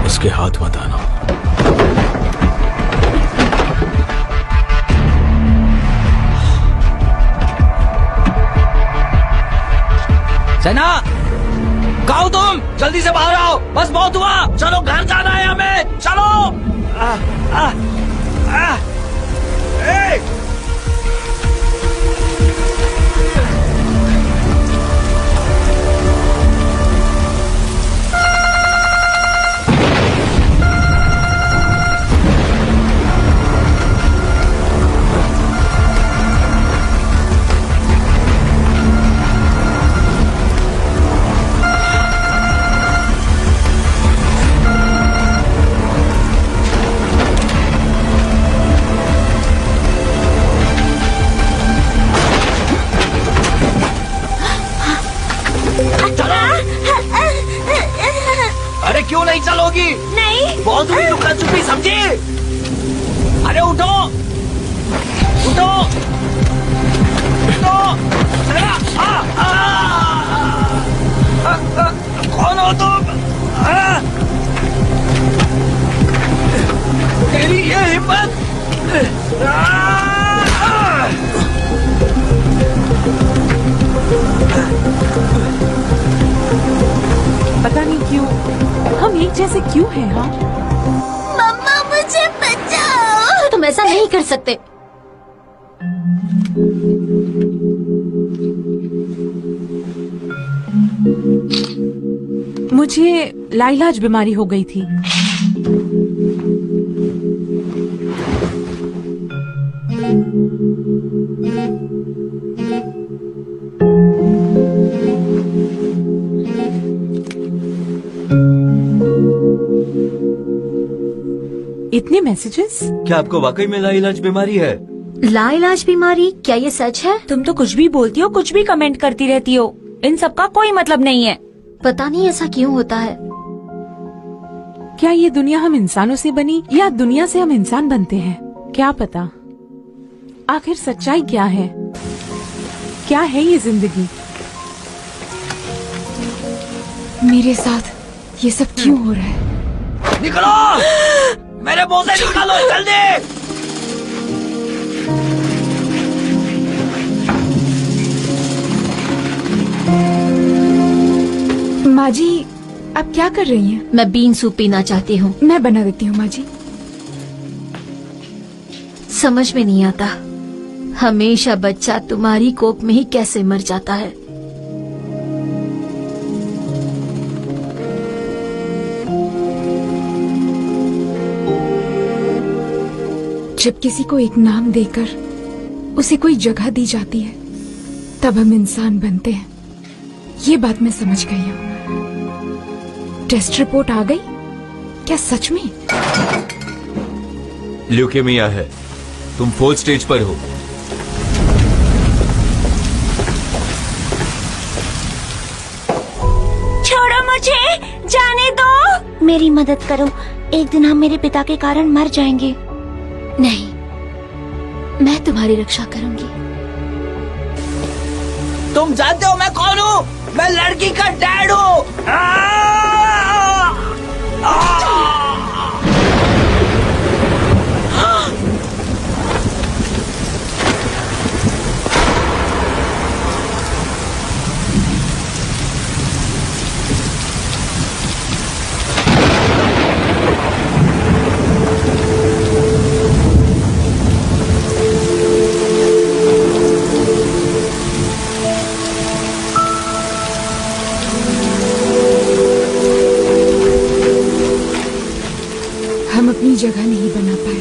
उसके हाथ मत आना। सेना, कहाँ हो तुम? जल्दी से बाहर आओ, बस बहुत हुआ, चलो घर जाना है हमें, चलो। क्यों नहीं चलोगी? नहीं। बहुत हुई लुका छुपी, समझी? अरे उठो, उठो, उठो। कौन हो तुम? तेरी ये हिम्मत! पता नहीं क्यों हम एक जैसे क्यों हैं। हाँ मम्मा, मुझे बचाओ। तुम ऐसा नहीं कर सकते। मुझे लाइलाज बीमारी हो गई थी। इतने मैसेजेस? क्या आपको वाकई में लाइलाज बीमारी है? लाइलाज बीमारी? क्या ये सच है? तुम तो कुछ भी बोलती हो, कुछ भी कमेंट करती रहती हो, इन सब का कोई मतलब नहीं है। पता नहीं ऐसा क्यों होता है। क्या ये दुनिया हम इंसानों से बनी या दुनिया से हम इंसान बनते हैं? क्या पता आखिर सच्चाई क्या है? क्या है ये जिंदगी? मेरे साथ ये सब क्यों हो रहा है? निकलो! मेरे मुंह से निकालो जल्दी! माँ जी, आप क्या कर रही हैं? मैं बीन सूप पीना चाहती हूँ। मैं बना देती हूँ माँ जी। समझ में नहीं आता, हमेशा बच्चा तुम्हारी कोख में ही कैसे मर जाता है। जब किसी को एक नाम देकर उसे कोई जगह दी जाती है, तब हम इंसान बनते हैं। ये बात मैं समझ गई हूँ। टेस्ट रिपोर्ट आ गई? क्या सच में? ल्यूकेमिया है, तुम 4th स्टेज पर हो। छोड़ो मुझे, जाने दो। मेरी मदद करो, एक दिन हम मेरे पिता के कारण मर जाएंगे। नहीं, मैं तुम्हारी रक्षा करूंगी। तुम जानते हो मैं कौन हूँ? मैं लड़की का डैड हूँ। हम अपनी जगह नहीं बना पाए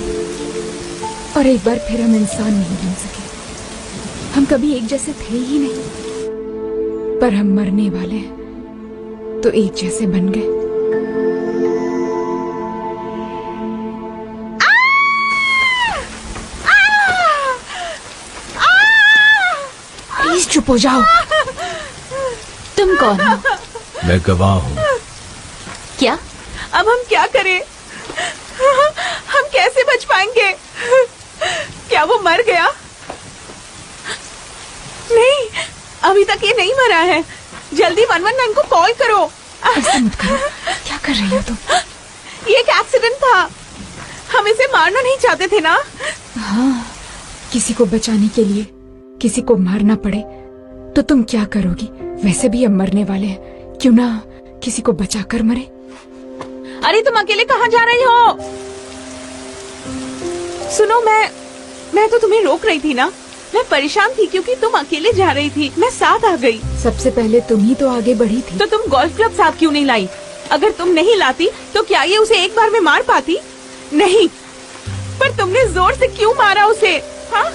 और एक बार फिर हम इंसान नहीं बन सके। हम कभी एक जैसे थे ही नहीं, पर हम मरने वाले हैं तो एक जैसे बन गए। प्लीज चुप हो जाओ। तुम कौन हो? मैं गवाह हूँ। क्या? अब हम क्या करें? हम कैसे बच पाएंगे? क्या वो मर गया? नहीं, अभी तक ये नहीं मरा है। जल्दी 119 को कॉल करो। ऐसे मत करो। क्या कर रही हो तुम? एक्सीडेंट था। हम इसे मारना नहीं चाहते थे ना। हाँ, किसी को बचाने के लिए किसी को मारना पड़े तो तुम क्या करोगी? वैसे भी हम मरने वाले हैं, क्यों ना किसी को बचाकर मरे। अरे तुम अकेले कहाँ जा रही हो? सुनो, मैं तो तुम्हें रोक रही थी ना। मैं परेशान थी क्योंकि तुम अकेले जा रही थी, मैं साथ आ गई। सबसे पहले तुम ही तो आगे बढ़ी थी। तो तुम गोल्फ क्लब साथ क्यों नहीं लाई? अगर तुम नहीं लाती तो क्या ये उसे एक बार में मार पाती? नहीं, पर तुमने जोर से क्यों मारा उसे? हाँ,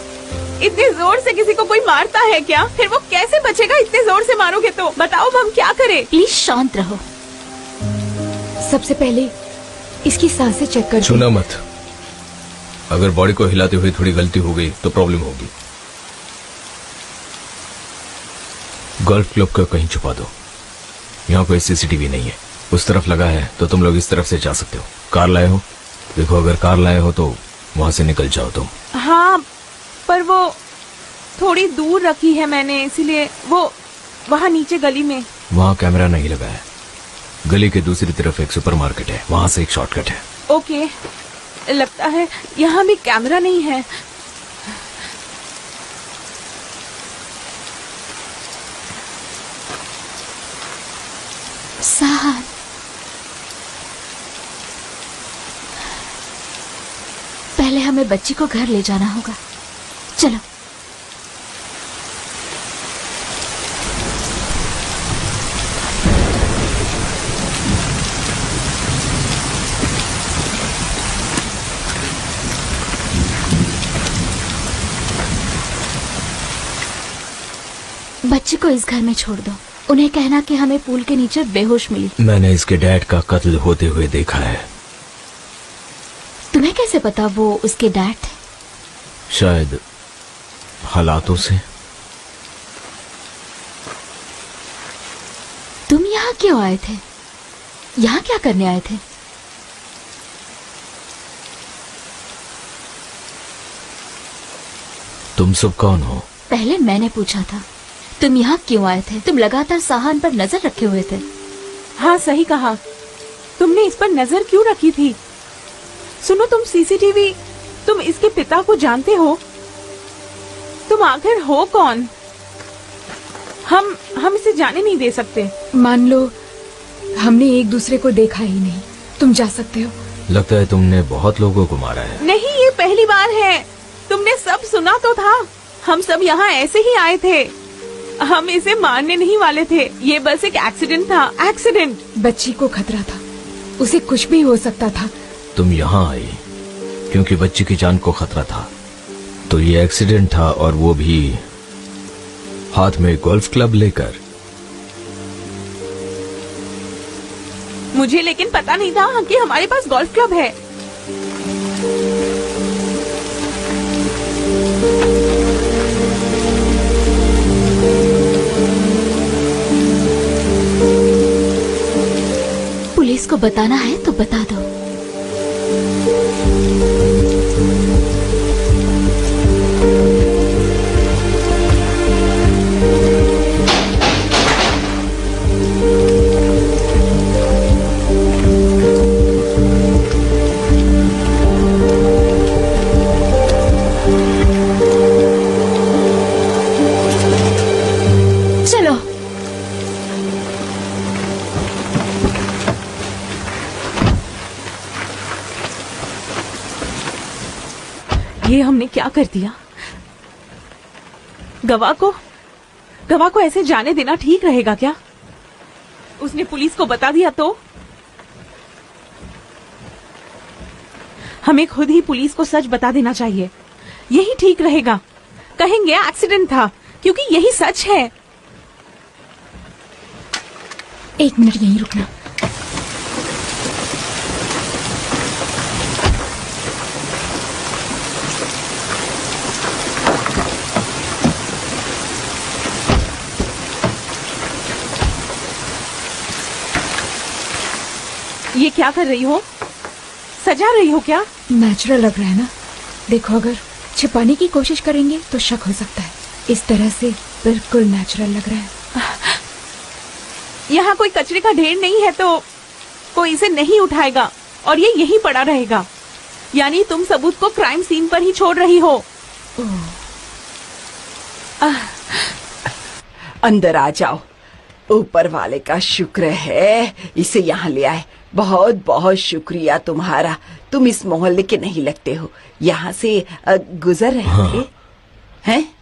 इतने जोर से किसी को कोई मारता है क्या? फिर वो कैसे बचेगा? इतने जोर से मारोगे तो बताओ अब हम क्या करें? प्लीज शांत रहो। सबसे पहले इसकी सांसें चेक कर। छूना मत। अगर बॉडी को हिलाते हुए थोड़ी गलती हो गई तो प्रॉब्लम होगी। गोल्फ क्लब का कहीं छुपा दो। यहाँ कोई सीसीटीवी नहीं है। उस तरफ लगा है तो तुम लोग इस तरफ से जा सकते हो। कार लाए हो? देखो, अगर कार लाए हो तो वहाँ से निकल जाओ तुम। हाँ, पर वो थोड़ी दूर रखी है मैंने, इसीलिए वो वहाँ नीचे गली में। वहाँ कैमरा नहीं लगा है। गली के दूसरी तरफ एक सुपरमार्केट है, वहाँ से एक शॉर्टकट है। ओके, लगता है यहाँ भी कैमरा नहीं है। साहब, पहले हमें बच्ची को घर ले जाना होगा। चलो। बच्ची को इस घर में छोड़ दो। उन्हें कहना कि हमें पूल के नीचे बेहोश मिली। मैंने इसके डैड का कत्ल होते हुए देखा है। तुम्हें कैसे पता वो उसके डैड थे? शायद हालातों से। तुम यहाँ क्यों आए थे? यहाँ क्या करने आए थे? तुम सब कौन हो? पहले मैंने पूछा था, तुम यहाँ क्यों आए थे? तुम लगातार साहान पर नजर रखे हुए थे। हाँ, सही कहा। तुमने इस पर नजर क्यों रखी थी? सुनो, तुम सीसीटीवी, तुम इसके पिता को जानते हो? तुम आखिर हो कौन? हम इसे जाने नहीं दे सकते। मान लो हमने एक दूसरे को देखा ही नहीं। तुम जा सकते हो। लगता है तुमने बहुत लोगों को मारा है। नहीं, ये पहली बार है। तुमने सब सुना तो था। हम सब यहाँ ऐसे ही आए थे। हम इसे मारने नहीं वाले थे। ये बस एक एक्सीडेंट था। एक्सीडेंट। बच्ची को खतरा था, उसे कुछ भी हो सकता था। तुम यहाँ आई क्योंकि बच्ची की जान को खतरा था, तो ये एक्सीडेंट था, और वो भी हाथ में गोल्फ क्लब लेकर। मुझे लेकिन पता नहीं था कि हमारे पास गोल्फ क्लब है। पुलिस को बताना है तो बता दो। चलो। ये हमने क्या कर दिया? गवाह को ऐसे जाने देना ठीक रहेगा क्या? उसने पुलिस को बता दिया तो? हमें खुद ही पुलिस को सच बता देना चाहिए। यही ठीक रहेगा। कहेंगे एक्सीडेंट था, क्योंकि यही सच है। एक मिनट यहीं रुकना। ये क्या कर रही हो? सजा रही हो क्या? नेचुरल लग रहा है ना? देखो, अगर छिपाने की कोशिश करेंगे तो शक हो सकता है। इस तरह से बिल्कुल नेचुरल लग रहा है। यहाँ कोई कचरे का ढेर नहीं है तो कोई इसे नहीं उठाएगा। और ये यहीं पड़ा रहेगा। यानी तुम सबूत को क्राइम सीन पर ही छोड़ रही हो। अंदर आ जाओ। ऊपर वाले का शुक्र है इसे यहाँ ले आए। बहुत बहुत शुक्रिया तुम्हारा। तुम इस मोहल्ले के नहीं लगते हो, यहाँ से गुजर रहे थे हैं?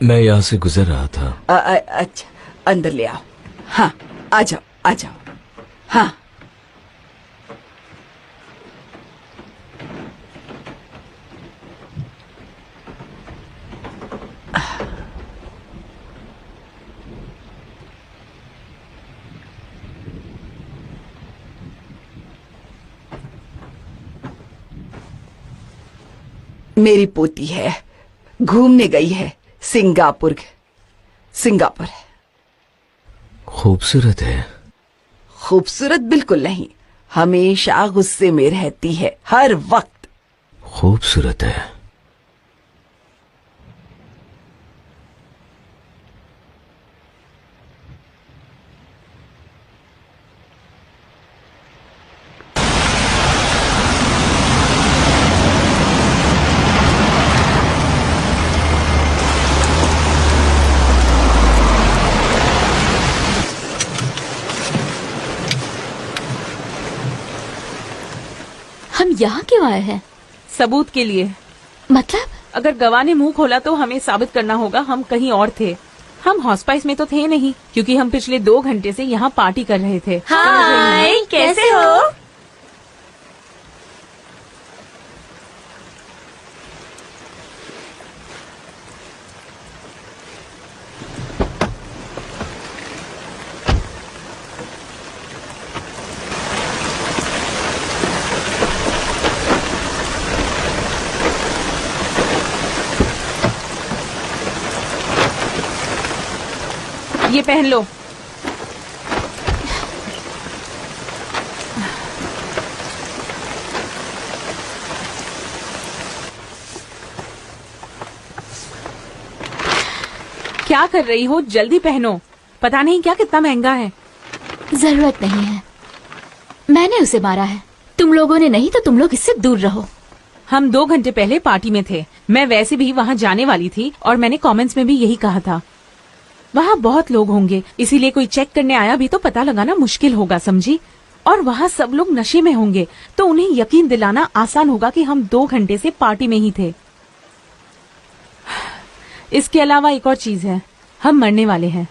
मैं यहाँ से गुजर रहा था। अच्छा, अंदर ले आओ। हाँ, आ जाओ आ जाओ। हाँ, मेरी पोती है, घूमने गई है सिंगापुर। खूबसूरत है। खूबसूरत बिल्कुल नहीं, हमेशा गुस्से में रहती है हर वक्त। खूबसूरत है। हम यहाँ क्यों आए हैं? सबूत के लिए। मतलब? अगर गवाह ने मुंह खोला तो हमें साबित करना होगा हम कहीं और थे। हम हॉस्पाइस में तो थे नहीं, क्योंकि हम पिछले 2 घंटे से यहाँ पार्टी कर रहे थे। हाय, कैसे हो? ये पहन लो। क्या कर रही हो? जल्दी पहनो। पता नहीं क्या कितना महंगा है। जरूरत नहीं है, मैंने उसे मारा है। तुम लोगों ने नहीं तो तुम लोग इससे दूर रहो। हम 2 घंटे पहले पार्टी में थे। मैं वैसे भी वहाँ जाने वाली थी और मैंने कमेंट्स में भी यही कहा था। वहाँ बहुत लोग होंगे, इसीलिए कोई चेक करने आया भी तो पता लगाना मुश्किल होगा, समझी? और वहाँ सब लोग नशे में होंगे तो उन्हें यकीन दिलाना आसान होगा कि हम 2 घंटे से पार्टी में ही थे। इसके अलावा एक और चीज है, हम मरने वाले हैं।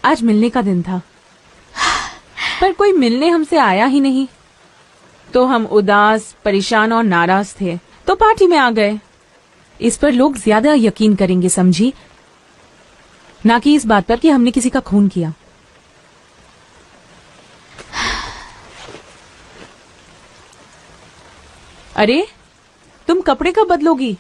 आज मिलने का दिन था, पर कोई मिलने हमसे आया ही नहीं। तो हम उदास, परेशान और नाराज थे, तो पार्टी में आ गए। इस पर लोग ज्यादा यकीन करेंगे, समझी? ना कि इस बात पर कि हमने किसी का खून किया। अरे, तुम कपड़े कब बदलोगी?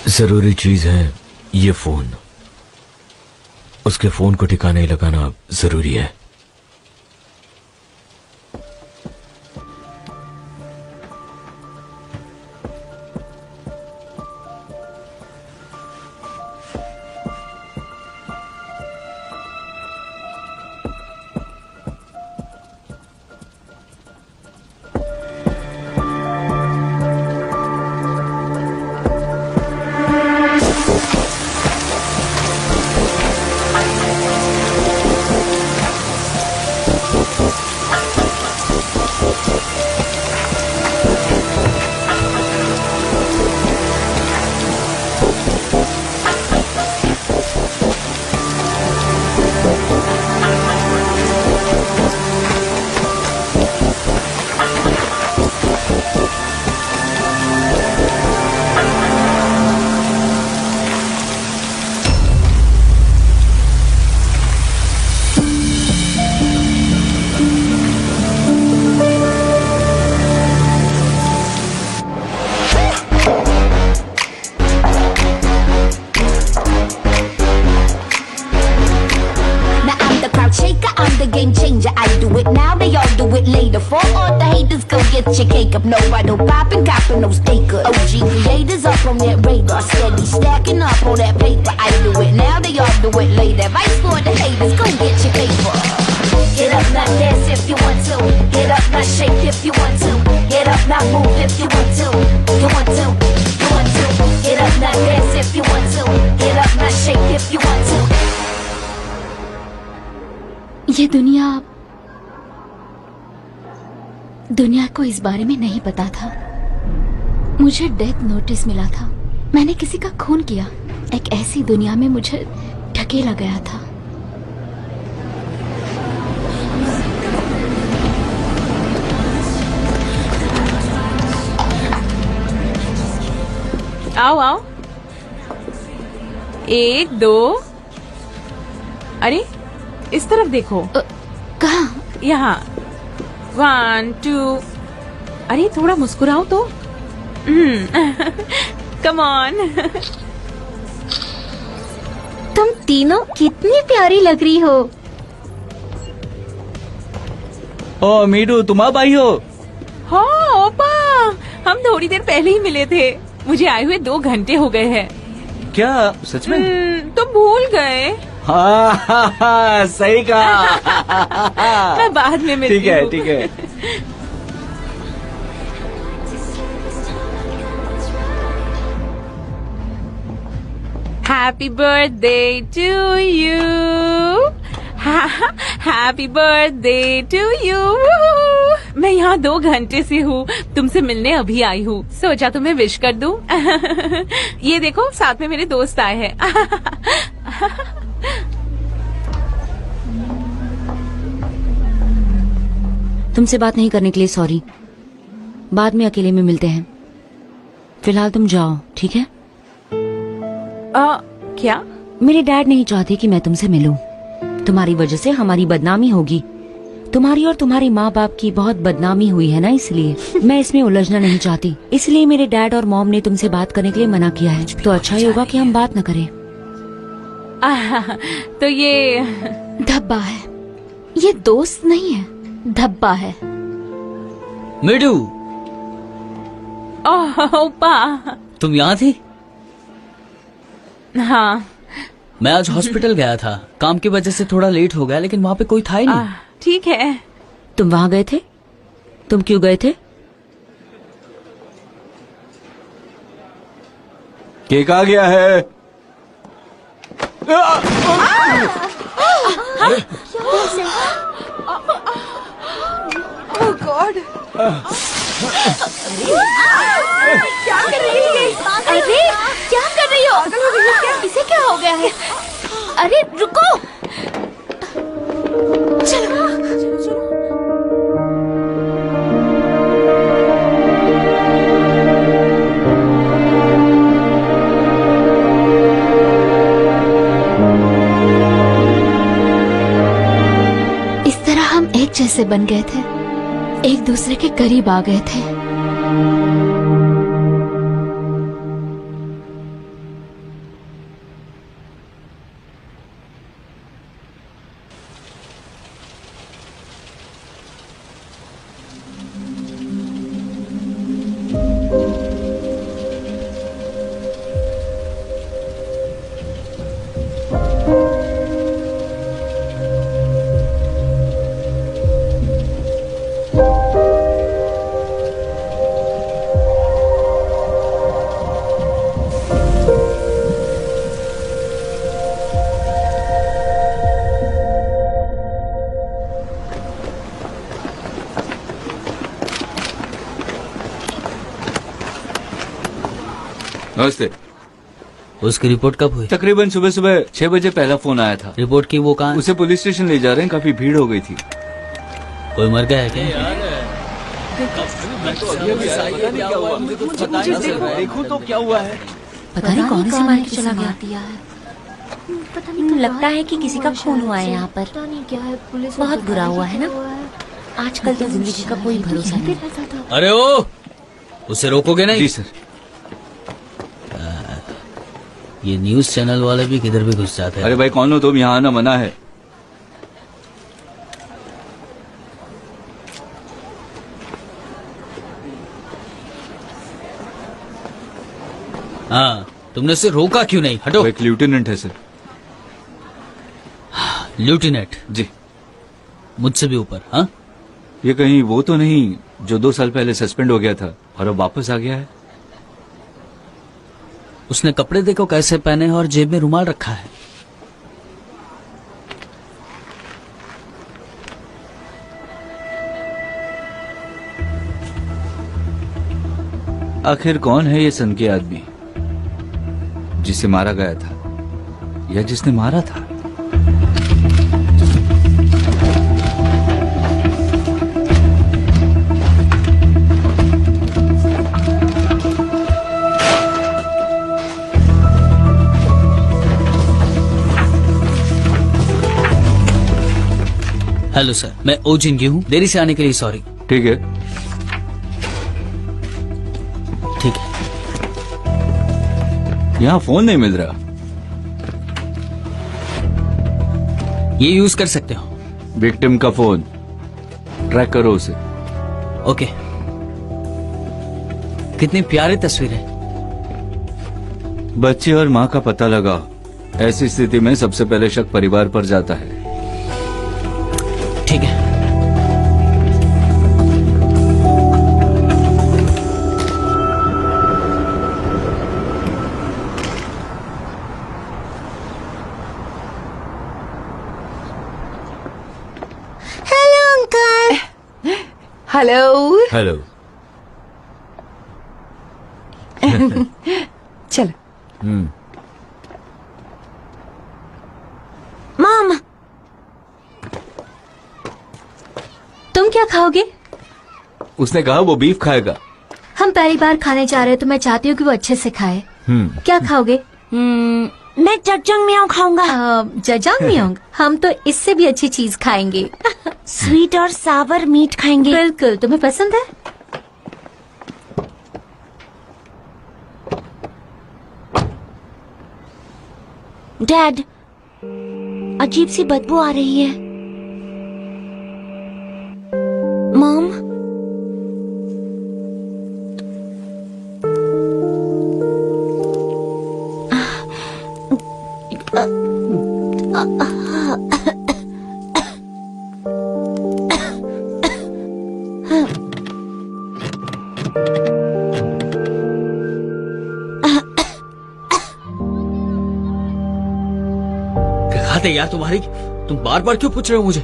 जरूरी चीज है ये फोन। उसके फोन को ठिकाने लगाना जरूरी है। a game changer. I do it now, they all do it later. For all the haters, go get your cake up. No, I don't pop and copping no stakers. OG creators up on that radar, steady stacking up on that paper. I do it now, they all do it later. Advice for the haters, go get your paper. Get up, now dance if you want to. Get up, now shake if you want to. Get up, now move if you want to. You want to, you want to. Get up, now dance if you want to. Get up, now shake if you want to. ये दुनिया को इस बारे में नहीं पता था। मुझे डेथ नोटिस मिला था। मैंने किसी का खून किया। एक ऐसी दुनिया में मुझे ढकेला गया था। आओ आओ, 1 2, अरे इस तरफ देखो। कहाँ? यहाँ 1 2, अरे थोड़ा मुस्कुराओ तो। Come on. तुम तीनों कितनी प्यारी लग रही हो। ओ मीडू, तुम अब आई हो? हाँ ओपा, हम थोड़ी देर पहले ही मिले थे। मुझे आए हुए 2 घंटे हो गए हैं। क्या सच में? तुम भूल गए। हाँ, सही कहा। मैं बाद में मिलती ठीक है हूँ। ठीक है। Happy birthday to you. Happy birthday to you. मैं यहाँ 2 घंटे से हूँ। तुमसे मिलने अभी आई हूँ। सोचा तुम्हें विश कर दूँ। ये देखो, साथ में मेरे दोस्त आए हैं। तुमसे बात नहीं करने के लिए सॉरी। बाद में अकेले में मिलते हैं। फिलहाल तुम जाओ, ठीक है? क्या? मेरे डैड नहीं चाहते कि मैं तुमसे मिलूं। तुम्हारी वजह से हमारी बदनामी होगी। तुम्हारी और तुम्हारे माँ बाप की बहुत बदनामी हुई है ना, इसलिए मैं इसमें उलझना नहीं चाहती। इसलिए मेरे डैड और मॉम ने तुमसे बात करने के लिए मना किया है। तो अच्छा ही होगा कि हम बात न करें। तो ये धब्बा है। ये दोस्त नहीं है, धब्बा है। मीडू, ओपा, तुम यहाँ थी? हाँ। मैं आज हॉस्पिटल गया था। काम की वजह से थोड़ा लेट हो गया, लेकिन वहाँ पे कोई था ही नहीं। ठीक है। तुम वहाँ गए थे? तुम क्यों गए थे? केक आ गया है। ओह गॉड, क्या कर रही है ये? अरे क्या कर रही हो? इसे क्या हो गया है? अरे रुको। चलो। इस तरह हम एक जैसे बन गए थे, एक दूसरे के करीब आ गए थे। नमस्ते। उसकी रिपोर्ट कब हुई? तकरीबन सुबह सुबह 6 बजे पहला फोन आया था। रिपोर्ट की वो कहाँ? उसे पुलिस स्टेशन ले जा रहे हैं, काफी भीड़ हो गई थी। कोई मर गया है क्या? देखो तो क्या हुआ है। पता नहीं कौन से मार के चला गया। लगता है कि किसी का खून हुआ है यहाँ पर। बहुत बुरा हुआ है ना। आजकल तो जिंदगी का कोई भरोसा नहीं। अरे ओ, उसे रोकोगे नहीं? जी सर। ये न्यूज चैनल वाले भी किधर भी घुस जाते हैं। अरे भाई कौन हो तुम? यहाँ आना मना है। हाँ, तुमने उसे रोका क्यों नहीं? हटो। वो एक लेफ्टिनेंट है सर। लेफ्टिनेंट जी। मुझसे भी ऊपर? हाँ, ये कहीं वो तो नहीं जो 2 साल पहले सस्पेंड हो गया था और अब वापस आ गया है? उसने कपड़े देखो कैसे पहने हैं और जेब में रुमाल रखा है। आखिर कौन है ये सन के आदमी जिसे मारा गया था या जिसने मारा था? हेलो सर, मैं ओजिन हूँ। देरी से आने के लिए सॉरी। ठीक है। ठीक है। यहाँ फोन नहीं मिल रहा। ये यूज कर सकते हो। विक्टिम का फोन ट्रैक करो उसे। ओके। कितनी प्यारी तस्वीर है। बच्चे और माँ का पता लगा। ऐसी स्थिति में सबसे पहले शक परिवार पर जाता है। ठीक है। हेलो। हेलो। चलो। मॉम, तुम क्या खाओगे? उसने कहा वो बीफ खाएगा। हम पहली बार खाने जा रहे हैं तो मैं चाहती हूँ कि वो अच्छे से खाए। क्या खाओगे? मैं जजंगमियांग खाऊंगा। जजांगमियांग? हम तो इससे भी अच्छी चीज खाएंगे। स्वीट और सावर मीट खाएंगे। बिल्कुल, तुम्हें पसंद है? डैड, अजीब सी बदबू आ रही है। मॉम, खाते यार तुम्हारी। तुम बार बार क्यों पूछ रहे हो मुझे?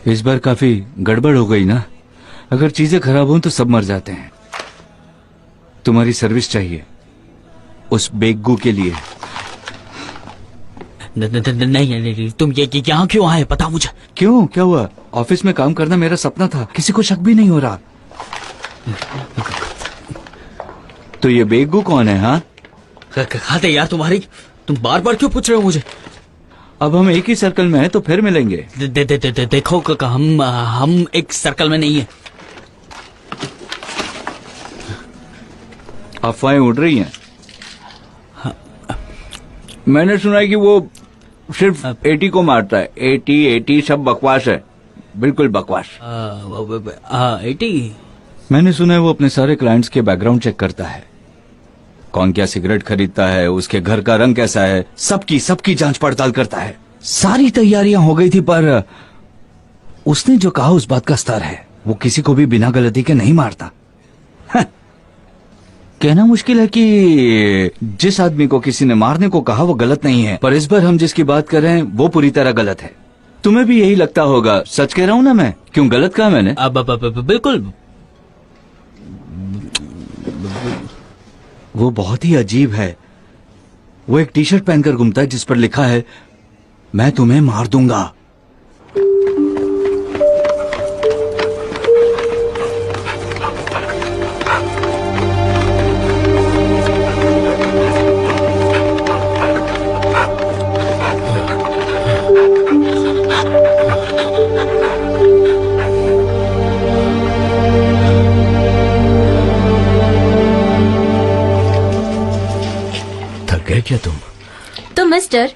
इस बार काफी गड़बड़ हो गई ना। अगर चीजें खराब हों तो सब मर जाते हैं। तुम्हारी सर्विस चाहिए उस बेगू के लिए। नहीं, तुम ये यहाँ क्यों आए? पता मुझे। क्यों? क्या हुआ? ऑफिस में काम करना मेरा सपना था। किसी को शक भी नहीं हो रहा। तो ये बेगू कौन है? हाँ, खाते यार तुम्हारी। तुम बार बार क्यों पूछ रहे हो मुझे? अब हम एक ही सर्कल में हैं तो फिर मिलेंगे। देखो हम एक सर्कल में नहीं है। अफवाहें उड़ रही हैं। मैंने सुना है कि वो सिर्फ 80 को मारता है। 80 सब बकवास है, बिल्कुल बकवास। 80। मैंने सुना है वो अपने सारे क्लाइंट्स के बैकग्राउंड चेक करता है। कौन क्या सिगरेट खरीदता है, उसके घर का रंग कैसा है, सबकी जांच पड़ताल करता है। सारी तैयारियां हो गई थी पर उसने जो कहा उस बात का स्तर है। वो किसी को भी बिना गलती के नहीं मारता। कहना मुश्किल है कि जिस आदमी को किसी ने मारने को कहा वो गलत नहीं है, पर इस बार हम जिसकी बात कर रहे हैं वो पूरी तरह गलत है। तुम्हें भी यही लगता होगा। सच कह रहा हूं ना मैं? क्यों, गलत कहा मैंने? बिल्कुल। वो बहुत ही अजीब है। वो एक टी शर्ट पहनकर घूमता है जिस पर लिखा है, मैं तुम्हें मार दूंगा। थक गए क्या तुम? तो मिस्टर,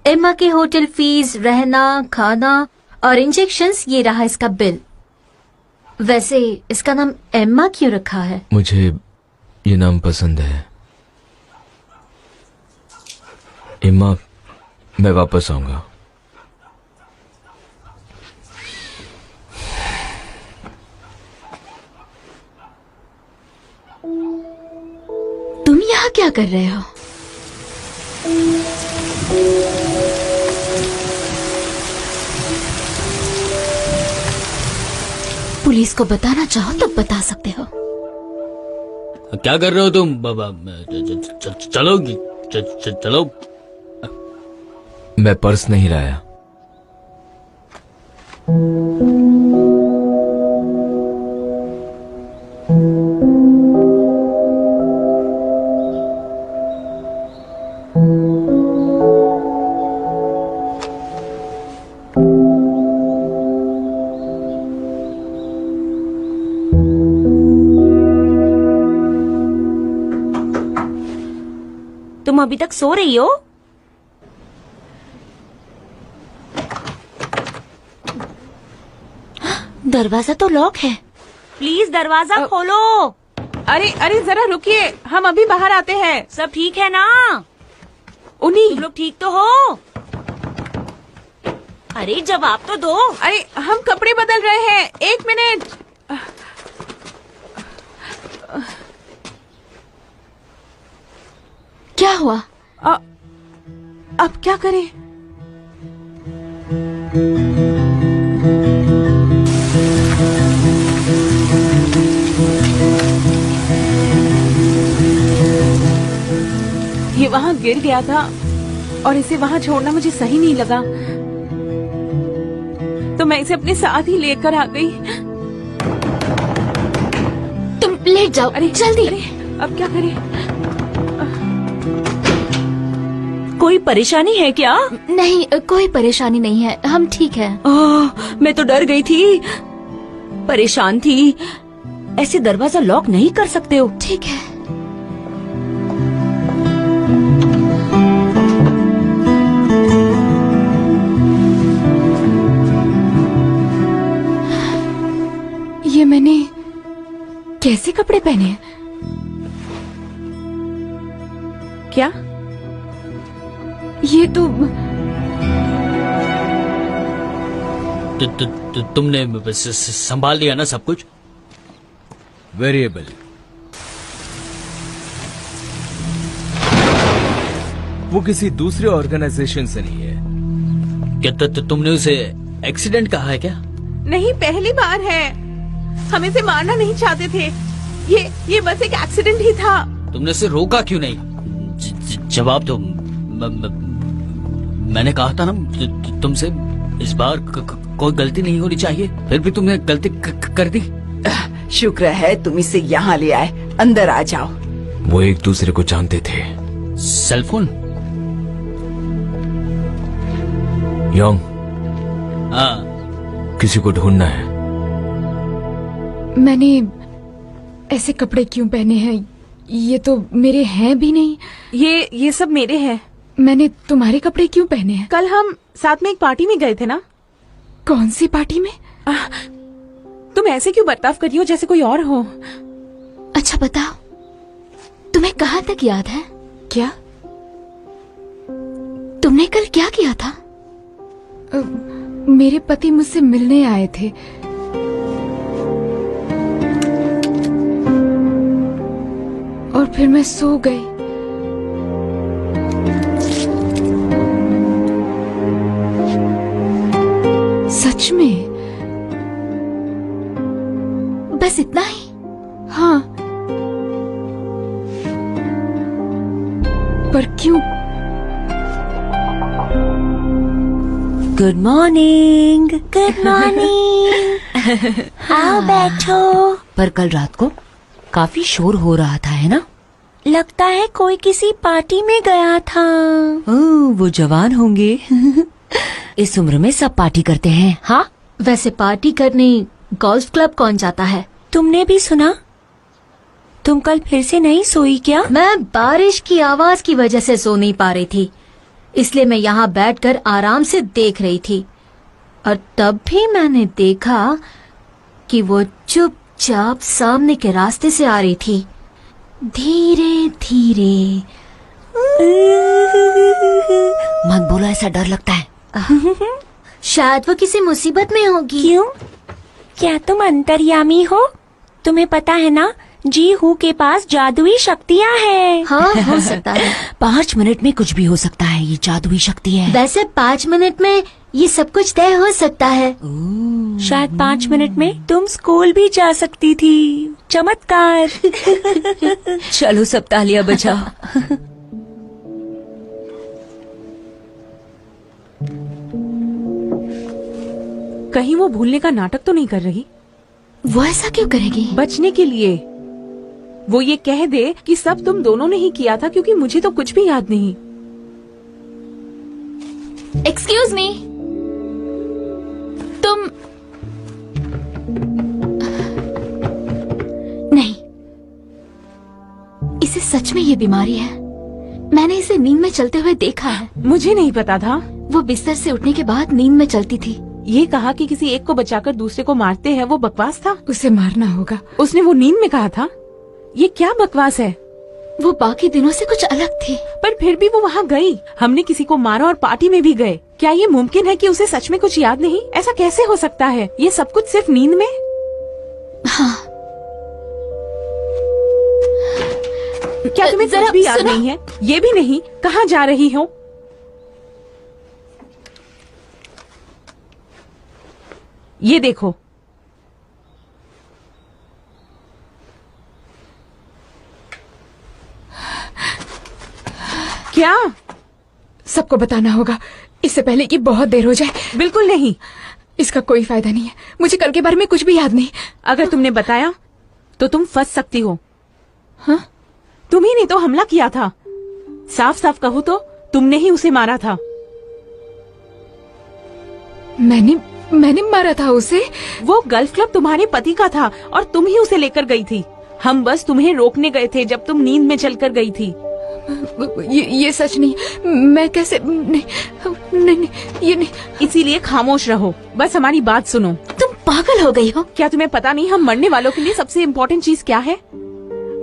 एम्मा के होटल फीस, रहना, खाना और इंजेक्शंस, ये रहा इसका बिल। वैसे इसका नाम एम्मा क्यों रखा है? मुझे ये नाम पसंद है। एम्मा, मैं वापस आऊंगा। तुम यहाँ क्या कर रहे हो? पुलिस को बताना चाहो तो बता सकते हो। क्या कर रहे हो तुम? चलो चलो। मैं पर्स नहीं लाया। तुम अभी तक सो रही हो? दरवाजा तो लॉक है। प्लीज दरवाजा खोलो। अरे अरे जरा रुकिए, हम अभी बाहर आते हैं। सब ठीक है ना? उन्हीं। तुम लोग ठीक तो हो? अरे जवाब तो दो। अरे हम कपड़े बदल रहे हैं, 1 मिनट। क्या हुआ? अब क्या करें? ये वहाँ गिर गया था और इसे वहाँ छोड़ना मुझे सही नहीं लगा, तो मैं इसे अपने साथ ही लेकर आ गई। तुम लेट जाओ। अरे जल्दी। अरे, अब क्या करें? कोई परेशानी है क्या? नहीं, कोई परेशानी नहीं है, हम ठीक हैं। मैं तो डर गई थी, परेशान थी। ऐसे दरवाजा लॉक नहीं कर सकते हो। ठीक है। ये मैंने कैसे कपड़े पहने हैं? क्या? ये तो तुमने संभाल लिया ना सब कुछ? वेरिएबल। वो किसी दूसरे ऑर्गेनाइजेशन से नहीं है। क्या तुमने उसे एक्सीडेंट कहा है क्या? नहीं, पहली बार है। हम इसे मारना नहीं चाहते थे। ये बस एक एक्सीडेंट ही था। तुमने उसे रोका क्यों नहीं? जवाब दो। मैंने कहा था ना तुमसे, इस बार कोई गलती नहीं होनी चाहिए, फिर भी तुमने गलती कर दी। शुक्र है तुम इसे यहाँ ले आए। अंदर आ जाओ। वो एक दूसरे को जानते थे। सेलफोन? योंग, हाँ। किसी को ढूंढना है। मैंने ऐसे कपड़े क्यों पहने हैं? ये तो मेरे हैं भी नहीं। ये सब मेरे हैं। मैंने तुम्हारे कपड़े क्यों पहने हैं? कल हम साथ में एक पार्टी में गए थे ना। कौन सी पार्टी में? तुम ऐसे क्यों बर्ताव कर रही हो जैसे कोई और हो? अच्छा बताओ, तुम्हें कहाँ तक याद है? क्या? तुमने कल क्या किया था? मेरे पति मुझसे मिलने आए थे। और फिर मैं सो गई। सच में? बस इतना ही? हाँ। पर क्यों? Good morning. Good morning. आओ बैठो। पर कल रात को काफी शोर हो रहा था, है ना? लगता है कोई किसी पार्टी में गया था। वो जवान होंगे। इस उम्र में सब पार्टी करते हैं। हाँ, वैसे पार्टी करने गोल्फ क्लब कौन जाता है? तुमने भी सुना? तुम कल फिर से नहीं सोई क्या? मैं बारिश की आवाज की वजह से सो नहीं पा रही थी। इसलिए मैं यहाँ बैठकर आराम से देख रही थी और तब भी मैंने देखा कि वो चुपचाप सामने के रास्ते से आ रही थी, धीरे धीरे। मत बोलो, ऐसा डर लगता है। शायद वो किसी मुसीबत में होगी। क्यों? क्या तुम अंतर्यामी हो? तुम्हें पता है ना, जी हू के पास जादुई शक्तियाँ हैं। हाँ, हो सकता है। 5 मिनट में कुछ भी हो सकता है, ये जादुई शक्ति है। वैसे 5 मिनट में ये सब कुछ तय हो सकता है। शायद 5 मिनट में तुम स्कूल भी जा सकती थी। चमत्कार। चलो सब तालियां बजाओ। कहीं वो भूलने का नाटक तो नहीं कर रही? वो ऐसा क्यों करेगी? बचने के लिए। वो ये कह दे कि सब तुम दोनों ने ही किया था, क्योंकि मुझे तो कुछ भी याद नहीं। एक्सक्यूज मी, तुम नहीं, इसे सच में ये बीमारी है। मैंने इसे नींद में चलते हुए देखा है। मुझे नहीं पता था। वो बिस्तर से उठने के बाद नींद में चलती थी। ये कहा कि किसी एक को बचाकर दूसरे को मारते हैं, वो बकवास था। उसे मारना होगा। उसने वो नींद में कहा था। ये क्या बकवास है? वो बाकी दिनों से कुछ अलग थी। पर फिर भी वो वहाँ गई। हमने किसी को मारा और पार्टी में भी गए। क्या ये मुमकिन है कि उसे सच में कुछ याद नहीं? ऐसा कैसे हो सकता है? ये सब कुछ सिर्फ नींद में? हाँ। क्या तुम्हें जरा कुछ भी याद सुनो। नहीं है? ये भी नहीं। कहाँ जा रही हो? ये देखो। क्या? सबको बताना होगा इससे पहले कि बहुत देर हो जाए। बिल्कुल नहीं। इसका कोई फायदा नहीं है। मुझे कल के बारे में कुछ भी याद नहीं। अगर तुमने बताया तो तुम फंस सकती हो। हाँ? तुम ही नहीं तो हमला किया था। साफ साफ कहो तो तुमने ही उसे मारा था। मैंने मारा था उसे? वो गोल्फ क्लब तुम्हारे पति का था और तुम ही उसे लेकर गई थी। हम बस तुम्हें रोकने गए थे जब तुम नींद में चलकर गई थी। ये सच नहीं। मैं कैसे? नहीं, ये नहीं। इसीलिए खामोश रहो। बस हमारी बात सुनो। तुम पागल हो गई हो? क्या तुम्हें पता नहीं हम मरने वालों के लिए सबसे इम्पोर्टेंट चीज क्या है?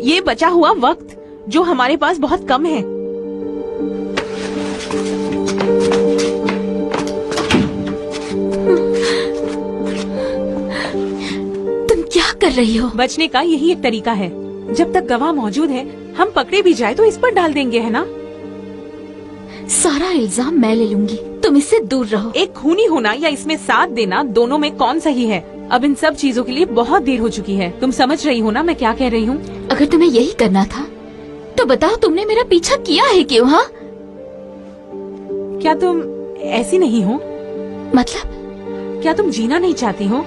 ये बचा हुआ वक्त जो हमारे पास बहुत कम है। तुम क्या कर रही हो? बचने का यही एक तरीका है। जब तक गवाह मौजूद है, हम पकड़े भी जाए तो इस पर डाल देंगे, है ना? सारा इल्जाम मैं ले लूंगी। तुम इससे दूर रहो। एक खूनी होना या इसमें साथ देना, दोनों में कौन सही है? अब इन सब चीजों के लिए बहुत देर हो चुकी है। तुम समझ रही हो ना मैं क्या कह रही हूँ? अगर तुम्हें यही करना था तो बताओ तुमने मेरा पीछा किया है क्यों? हाँ, क्या तुम ऐसी नहीं हो? मतलब क्या तुम जीना नहीं चाहती हो?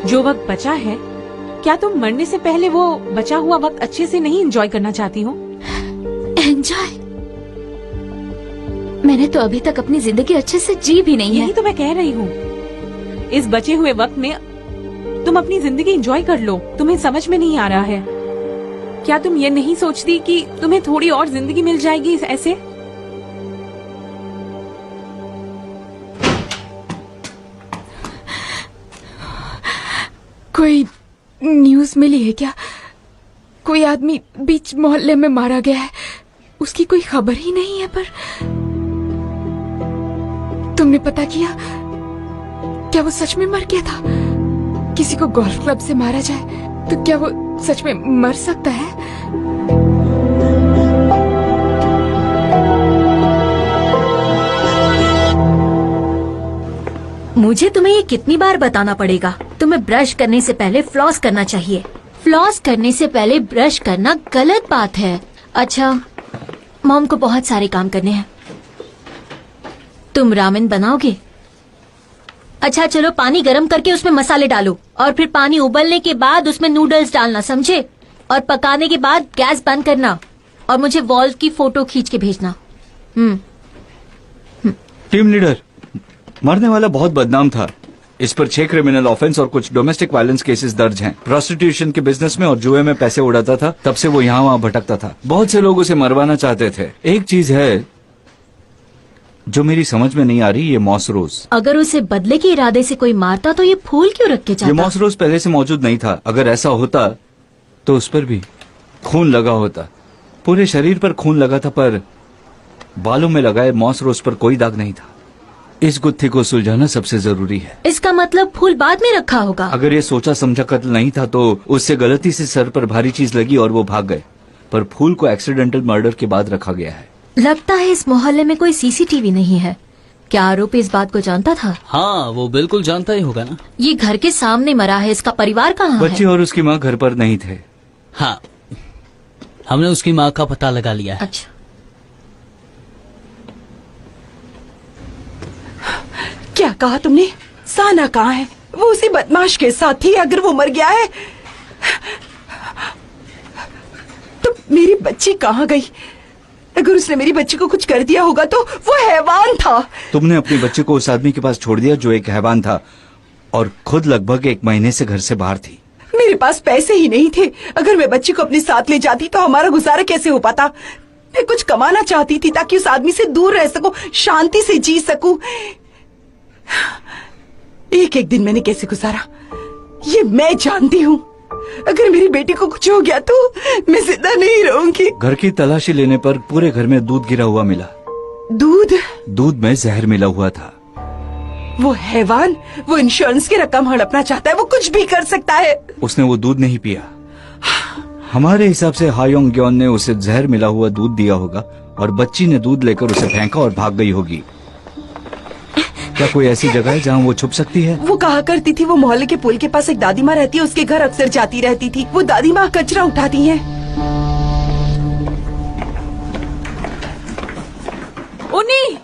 जो वक्त बचा है, क्या तुम मरने से पहले वो बचा हुआ वक्त अच्छे से नहीं एंजॉय करना चाहती हो? एंजॉय? मैंने तो अभी तक अपनी जिंदगी अच्छे से जी भी नहीं यही है। तो मैं कह रही हूँ। इस बचे हुए वक्त में तुम अपनी जिंदगी एंजॉय कर लो। तुम्हें समझ में नहीं आ रहा है? क्या तुम ये नहीं सोचती कि तुम्हें थोड़ी और जिंदगी मिल जाएगी ऐसे? कोई न्यूज़ मिली है क्या? कोई आदमी बीच मोहल्ले में मारा गया है। उसकी कोई खबर ही नहीं है। पर तुमने पता किया? क्या वो सच में मर गया था? किसी को गोल्फ क्लब से मारा जाए तो क्या वो सच में मर सकता है? मुझे तुम्हें ये कितनी बार बताना पड़ेगा? तुम्हें ब्रश करने से पहले फ्लॉस करना चाहिए। फ्लॉस करने से पहले ब्रश करना गलत बात है। अच्छा, मॉम को बहुत सारे काम करने हैं। तुम रामेन बनाओगे? अच्छा चलो, पानी गरम करके उसमें मसाले डालो और फिर पानी उबलने के बाद उसमें नूडल्स डालना, समझे? और पकाने के बाद गैस बंद करना और मुझे वॉल्व की फोटो खींच के भेजना। टीम लीडर, मरने वाला बहुत बदनाम था। इस पर 6 क्रिमिनल ऑफेंस और कुछ डोमेस्टिक वायलेंस केसेस दर्ज हैं। प्रोस्टिट्यूशन के बिजनेस में और जुए में पैसे उड़ाता था, तब से वो यहाँ वहाँ भटकता था। बहुत से लोग उसे मरवाना चाहते थे। एक चीज है, जो मेरी समझ में नहीं आ रही, ये मॉस रोज। अगर उसे बदले के इरादे से कोई मारता तो ये फूल क्यों रख के ये जाता? मॉस रोज पहले से मौजूद नहीं था। अगर ऐसा होता तो उस पर भी खून लगा होता। पूरे शरीर पर खून लगा था, पर बालों में लगाए मॉस रोज पर कोई दाग नहीं था। इस गुत्थी को सुलझाना सबसे जरूरी है। इसका मतलब फूल बाद में रखा होगा। अगर ये सोचा समझा कत्ल नहीं था तो उससे गलती से सर पर भारी चीज लगी और वो भाग गए, पर फूल को एक्सीडेंटल मर्डर के बाद रखा गया है। लगता है इस मोहल्ले में कोई सीसीटीवी नहीं है। क्या आरोपी इस बात को जानता था? हाँ, वो बिल्कुल जानता ही होगा ना। ये घर के सामने मरा है, इसका परिवार कहाँ बच्चे है? और उसकी माँ घर पर नहीं थे। हाँ, हमने उसकी माँ का पता लगा लिया है। अच्छा, क्या कहा तुमने? साना कहाँ है? वो उसी बदमाश के साथ थी। अगर वो मर गया है तो मेरी बच्ची कहाँ गई? अगर उसने मेरी बच्ची को कुछ कर दिया होगा तो वो हैवान था। तुमने अपनी बच्ची को उस आदमी के पास छोड़ दिया जो एक हैवान था, और खुद लगभग 1 महीने से घर से बाहर थी। मेरे पास पैसे ही नहीं थे। अगर मैं बच्ची को अपने साथ ले जाती तो हमारा गुजारा कैसे हो पाता? मैं कुछ कमाना चाहती थी ताकि उस आदमी से दूर रह सकूं, शांति से जी सकूं। एक एक दिन मैंने कैसे गुजारा ये मैं जानती हूँ। अगर मेरी बेटी को कुछ हो गया तो मैं जिंदा नहीं रहूंगी। घर की तलाशी लेने पर पूरे घर में दूध गिरा हुआ मिला। दूध में जहर मिला हुआ था। वो हैवान, वो इंश्योरेंस की रकम हड़पना चाहता है। वो कुछ भी कर सकता है। उसने वो दूध नहीं पिया। हमारे हिसाब से हायोंग ग्योन ने उसे जहर मिला हुआ दूध दिया होगा और बच्ची ने दूध लेकर उसे फेंका और भाग गई होगी। क्या कोई ऐसी जगह है जहाँ वो छुप सकती है? वो कहा करती थी वो मोहल्ले के पुल के पास एक दादी माँ रहती है, उसके घर अक्सर जाती रहती थी। वो दादी माँ कचरा उठाती हैं। उन्हीं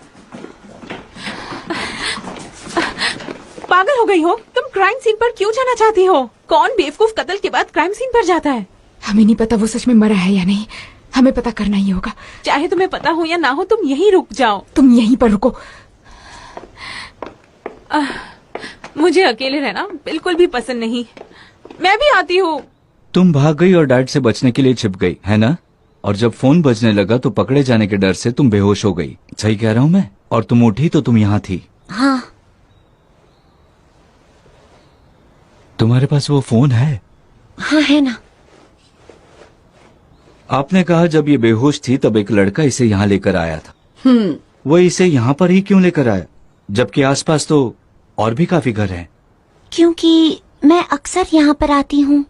पागल हो गई हो तुम? क्राइम सीन पर क्यों जाना चाहती हो? कौन बेवकूफ कत्ल के बाद क्राइम सीन पर जाता है? हमें नहीं पता वो सच में मरा है या नहीं। हमें पता करना ही होगा। चाहे तुम्हें पता हो या ना हो, तुम यहीं रुक जाओ। तुम यहीं पर रुको। मुझे अकेले रहना बिल्कुल भी पसंद नहीं। मैं भी आती हूँ। तुम भाग गई और डैड से बचने के लिए छिप गई, है ना? और जब फोन बजने लगा तो पकड़े जाने के डर से तुम बेहोश हो गई। सही कह रहा हूँ मैं? और तुम उठी तो तुम यहाँ थी। हाँ। तुम्हारे पास वो फोन है? हाँ है ना। आपने कहा जब ये बेहोश थी तब एक लड़का इसे यहाँ लेकर आया था। वो इसे यहाँ पर ही क्यों लेकर आया, जबकि आसपास तो और भी काफी घर हैं? क्योंकि मैं अक्सर यहाँ पर आती हूँ।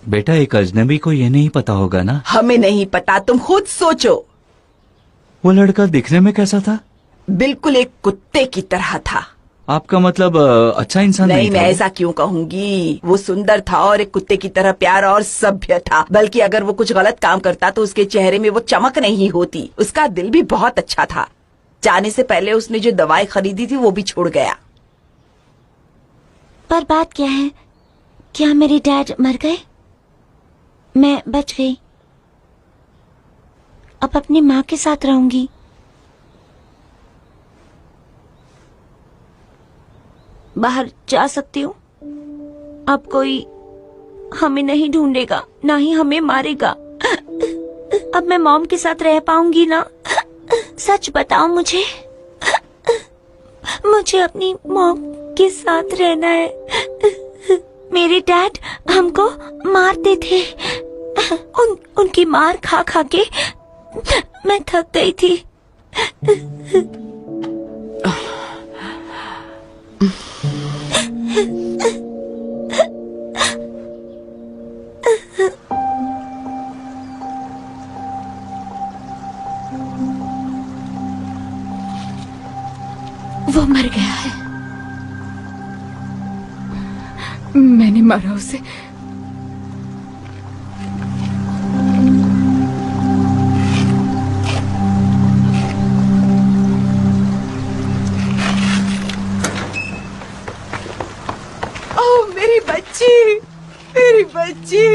बेटा, एक अजनबी को ये नहीं पता होगा ना? हमें नहीं पता, तुम खुद सोचो। वो लड़का दिखने में कैसा था? बिल्कुल एक कुत्ते की तरह था। आपका मतलब अच्छा इंसान नहीं मैं था? ऐसा क्यों कहूंगी। वो सुंदर था और एक कुत्ते की तरह प्यारा और सभ्य था। बल्कि अगर वो कुछ गलत काम करता तो उसके चेहरे में वो चमक नहीं होती। उसका दिल भी बहुत अच्छा था। जाने से पहले उसने जो दवाई खरीदी थी वो भी छोड़ गया। पर बात क्या है, क्या मेरे डैड मर गए? मैं बच गई। अब अपनी माँ के साथ रहूंगी। बाहर जा सकती हूँ। अब कोई हमें नहीं ढूंढेगा, ना ही हमें मारेगा। अब मैं मॉम के साथ रह पाऊंगी ना? सच बताओ मुझे। मुझे अपनी मॉम के साथ रहना है। मेरे डैड हमको मारते थे। उनकी मार खा खा के मैं थक गई थी। वो मर गया है। मैंने मारा उसे। ओह मेरी बच्ची, मेरी बच्ची।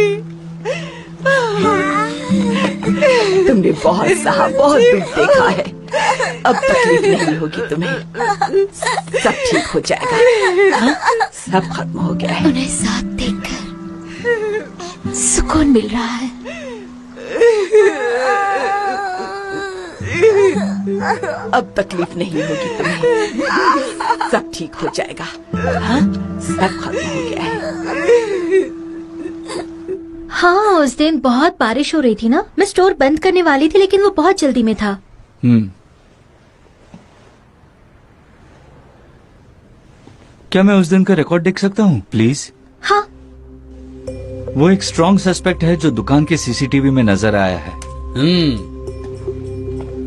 तुमने बहुत सहा, बहुत दुख देखा है। अब तकलीफ नहीं होगी तुम्हें। सब ठीक हो जाएगा। हाँ? सब खत्म हो गया है। उन्हें साथ देखकर सुकून मिल रहा है। अब तकलीफ नहीं होगी तुम्हें, सब ठीक हो जाएगा। हाँ, सब खत्म हो गया है। हाँ, उस दिन बहुत बारिश हो रही थी ना, मैं स्टोर बंद करने वाली थी लेकिन वो बहुत जल्दी में था। क्या मैं उस दिन का रिकॉर्ड देख सकता हूँ प्लीज? हाँ। वो एक स्ट्रॉन्ग सस्पेक्ट है जो दुकान के सीसीटीवी में नजर आया है।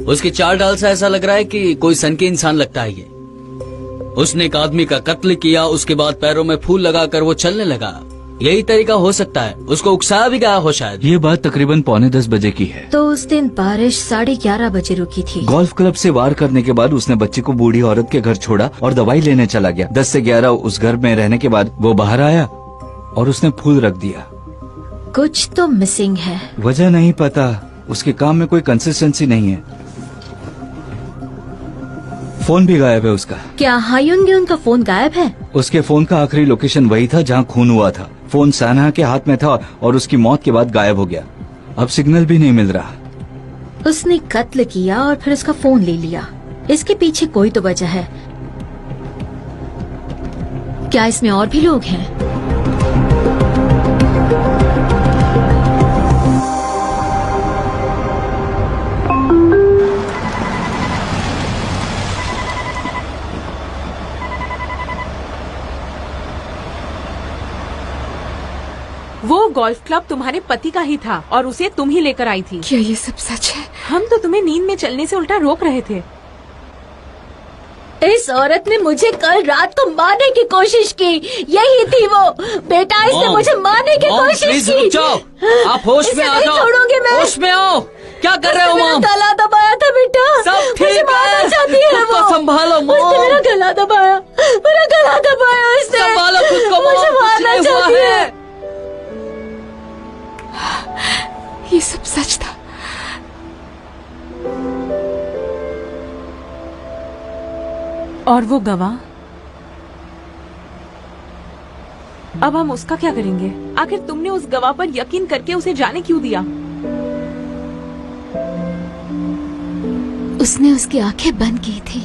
उसकी चाल ढाल से ऐसा लग रहा है कि कोई सन के इंसान लगता है ये। उसने एक आदमी का कत्ल किया, उसके बाद पैरों में फूल लगाकर वो चलने लगा। यही तरीका हो सकता है, उसको उकसाया भी गया हो शायद। ये बात तकरीबन 9:45 बजे की है। तो उस दिन बारिश 11:30 बजे रुकी थी। गोल्फ क्लब से वार करने के बाद उसने बच्चे को बूढ़ी औरत के घर छोड़ा और दवाई लेने चला गया। 10 से 11 उस घर में रहने के बाद वो बाहर आया और उसने फूल रख दिया। कुछ तो मिसिंग है। वजह नहीं पता, उसके काम में कोई कंसिस्टेंसी नहीं है। फोन भी गायब है उसका। क्या हायुन का फोन गायब है? उसके फोन का आखिरी लोकेशन वही था जहाँ खून हुआ था। फोन साना के हाथ में था और उसकी मौत के बाद गायब हो गया। अब सिग्नल भी नहीं मिल रहा। उसने कत्ल किया और फिर उसका फोन ले लिया। इसके पीछे कोई तो वजह है। क्या इसमें और भी लोग हैं? वो गोल्फ क्लब तुम्हारे पति का ही था और उसे तुम ही लेकर आई थी। क्या ये सब सच है? हम तो तुम्हें नींद में चलने से उल्टा रोक रहे थे। इस औरत ने मुझे कल रात को मारने की कोशिश की। यही थी वो। बेटा, इसने मुझे मारने की कोशिश की। रुक जाओ, आप होश में आ जाओ। छोड़ूंगी मैं। होश में आओ। क्या कर रहे हो मॉम? गला दबाया था बेटा। सब ठीक है। मारना चाहती है खुद को वो। संभालो मॉम। उसने मेरा गला दबाया। मेरा गला दबाया उसने। संभालो खुद को मॉम। मुझे मारना कुछ नहीं हुआ चाहती है। है। ये सब सच था। और वो गवाह? अब हम उसका क्या करेंगे? आखिर तुमने उस गवाह पर यकीन करके उसे जाने क्यों दिया? उसने उसकी आंखें बंद की थी।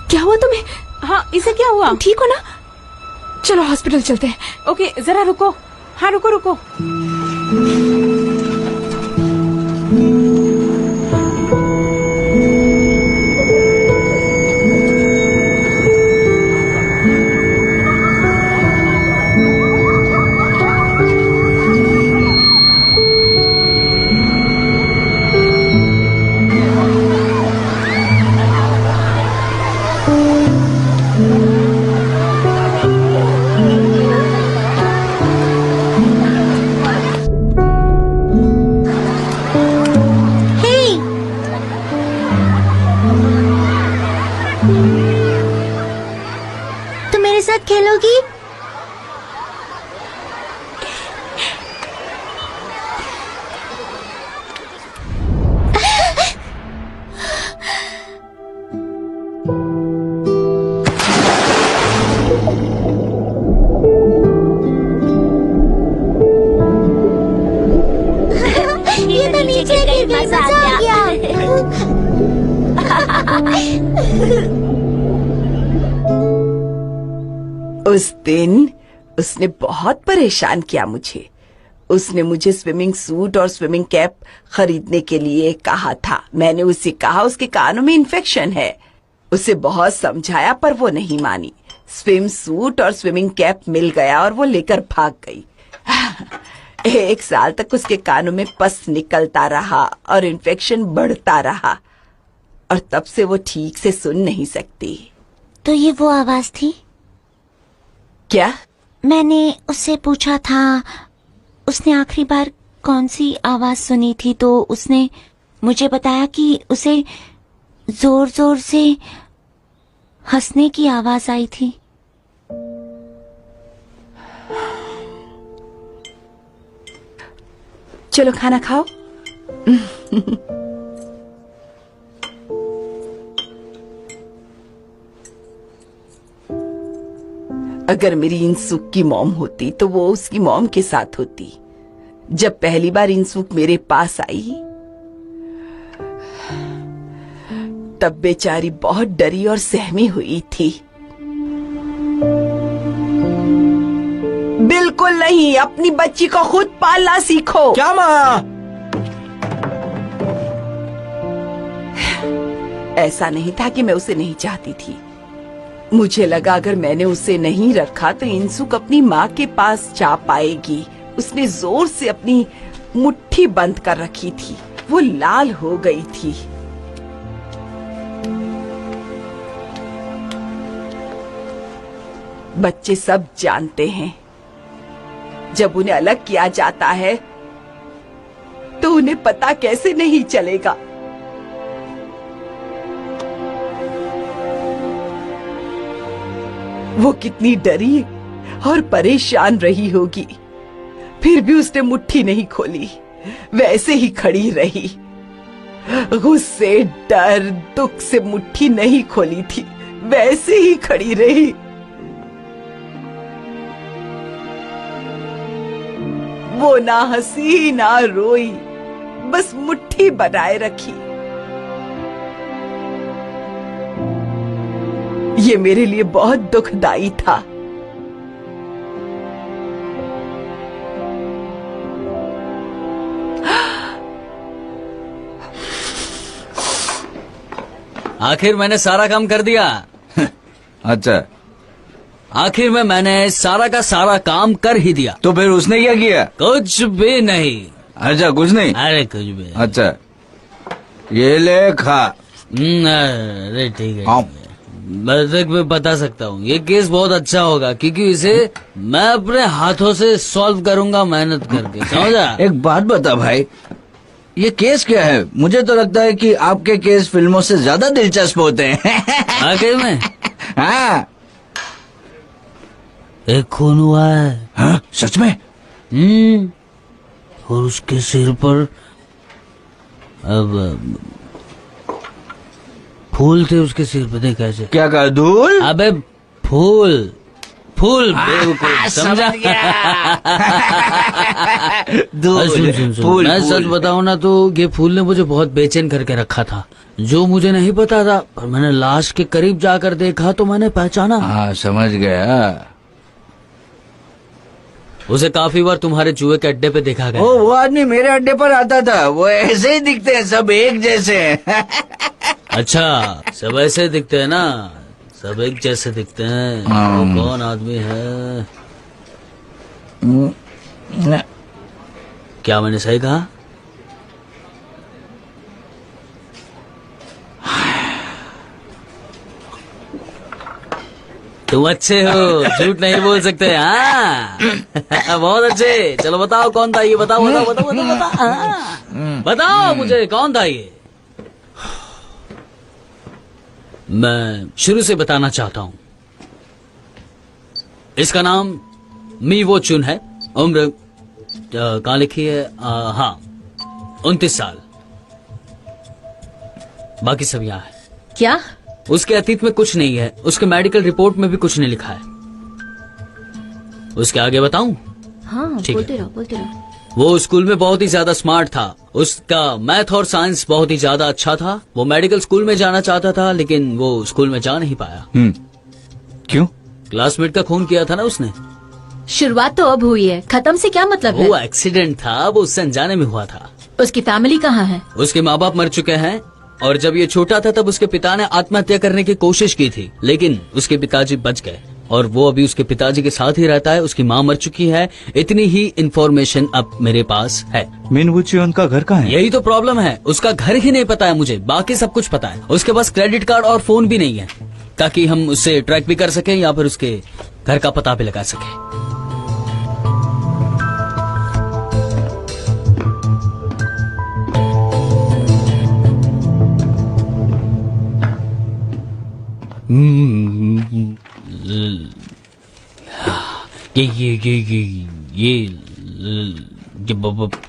क्या हुआ तुम्हें? हाँ, इसे क्या हुआ? ठीक हो ना? चलो हॉस्पिटल चलते हैं। ओके, जरा रुको। हाँ, रुको रुको। तुम मेरे साथ खेलोगी? ये तो नीचे गिर गई, मजा आ गया। उस दिन उसने बहुत परेशान किया मुझे। उसने मुझे स्विमिंग सूट और स्विमिंग कैप खरीदने के लिए कहा था। मैंने उसे कहा उसके कानों में इन्फेक्शन है। उसे बहुत समझाया पर वो नहीं मानी। स्विम सूट और स्विमिंग कैप मिल गया और वो लेकर भाग गई। 1 साल तक उसके कानों में पस निकलता रहा और इन्फेक्शन बढ़ता रहा और तब से वो ठीक से सुन नहीं सकती। तो ये वो आवाज थी? क्या? मैंने उससे पूछा था उसने आखिरी बार कौन सी आवाज सुनी थी, तो उसने मुझे बताया कि उसे जोर जोर से हंसने की आवाज आई थी। चलो खाना खाओ। अगर मेरी इंसुक की मॉम होती तो वो उसकी मॉम के साथ होती। जब पहली बार इंसुक मेरे पास आई तब बेचारी बहुत डरी और सहमी हुई थी। बिल्कुल नहीं, अपनी बच्ची को खुद पालना सीखो। क्या माँ? ऐसा नहीं था कि मैं उसे नहीं चाहती थी। मुझे लगा अगर मैंने उसे नहीं रखा तो इंसुक अपनी माँ के पास जा पाएगी। उसने जोर से अपनी मुट्ठी बंद कर रखी थी, वो लाल हो गई थी। बच्चे सब जानते हैं, जब उन्हें अलग किया जाता है तो उन्हें पता कैसे नहीं चलेगा। वो कितनी डरी और परेशान रही होगी, फिर भी उसने मुट्ठी नहीं खोली, वैसे ही खड़ी रही। गुस्से, डर, दुख से मुट्ठी नहीं खोली थी, वैसे ही खड़ी रही। वो ना हंसी ना रोई, बस मुट्ठी बनाए रखी। ये मेरे लिए बहुत दुखदाई था। आखिर मैंने सारा काम कर दिया। अच्छा, आखिर में मैंने सारा का सारा काम कर ही दिया। तो फिर उसने क्या किया? कुछ भी नहीं। अच्छा, कुछ नहीं? अरे कुछ भी नहीं। अच्छा, ये ले खा। अरे ठीक है, हाँ। बस तक मैं बता सकता हूँ ये केस बहुत अच्छा होगा क्योंकि इसे मैं अपने हाथों से सॉल्व करूंगा मेहनत करके, समझा? एक बात बता भाई, ये केस क्या है? मुझे तो लगता है कि आपके केस फिल्मों से ज्यादा दिलचस्प होते हैं। आखिर में हाँ। एक खून हुआ है। हाँ, सच में? और उसके सिर पर अब फूल थे, उसके सिर पे। देख कैसे। क्या कहा? धूल? अबे फूल, फूल बेवकूफ, समझा? धूल, सुन, फूल, मैं फूल। सच बताऊं ना तो ये फूल ने मुझे बहुत बेचैन करके रखा था, जो मुझे नहीं पता था। पर मैंने लाश के करीब जाकर देखा तो मैंने पहचाना। हाँ, समझ गया। उसे काफी बार तुम्हारे जुए के अड्डे पे देखा गया। वो आदमी मेरे अड्डे पर आता था। वो ऐसे ही दिखते हैं, सब एक जैसे हैं। अच्छा, सब ऐसे दिखते हैं ना, सब एक जैसे दिखते हैं। वो कौन आदमी है? क्या मैंने सही कहा? तुम अच्छे हो, झूठ नहीं बोल सकते। हाँ। बहुत अच्छे। चलो बताओ कौन था ये, बताओ बताओ बताओ बताओ बताओ, हाँ। बताओ मुझे कौन था ये। मैं शुरू से बताना चाहता हूं। इसका नाम मी वो चुन है। उम्र कहाँ लिखी है? हाँ, 29 साल। बाकी सब यहाँ है। क्या? उसके अतीत में कुछ नहीं है, उसके मेडिकल रिपोर्ट में भी कुछ नहीं लिखा है। उसके आगे बताऊं? हाँ, ठीक बोलते है। रहो बोलते रहो। वो स्कूल में बहुत ही ज्यादा स्मार्ट था। उसका मैथ और साइंस बहुत ही ज्यादा अच्छा था। वो मेडिकल स्कूल में जाना चाहता था लेकिन वो स्कूल में जा नहीं पाया। क्यों? क्लासमेट का खून किया था ना उसने। शुरुआत तो अब हुई है, खत्म से क्या मतलब वो है? एक्सीडेंट था, वो उससे अनजाने में हुआ था। उसकी फैमिली कहाँ है? उसके माँ बाप मर चुके हैं और जब ये छोटा था तब उसके पिता ने आत्महत्या करने की कोशिश की थी, लेकिन उसके पिताजी बच गए और वो अभी उसके पिताजी के साथ ही रहता है। उसकी माँ मर चुकी है। इतनी ही इंफॉर्मेशन अब मेरे पास है। मिन वो चुन का घर कहाँ है? यही तो प्रॉब्लम है, उसका घर ही नहीं पता है मुझे, बाकी सब कुछ पता है। उसके पास क्रेडिट कार्ड और फोन भी नहीं है ताकि हम उससे ट्रैक भी कर सकें या फिर उसके घर का पता भी लगा सकें। ये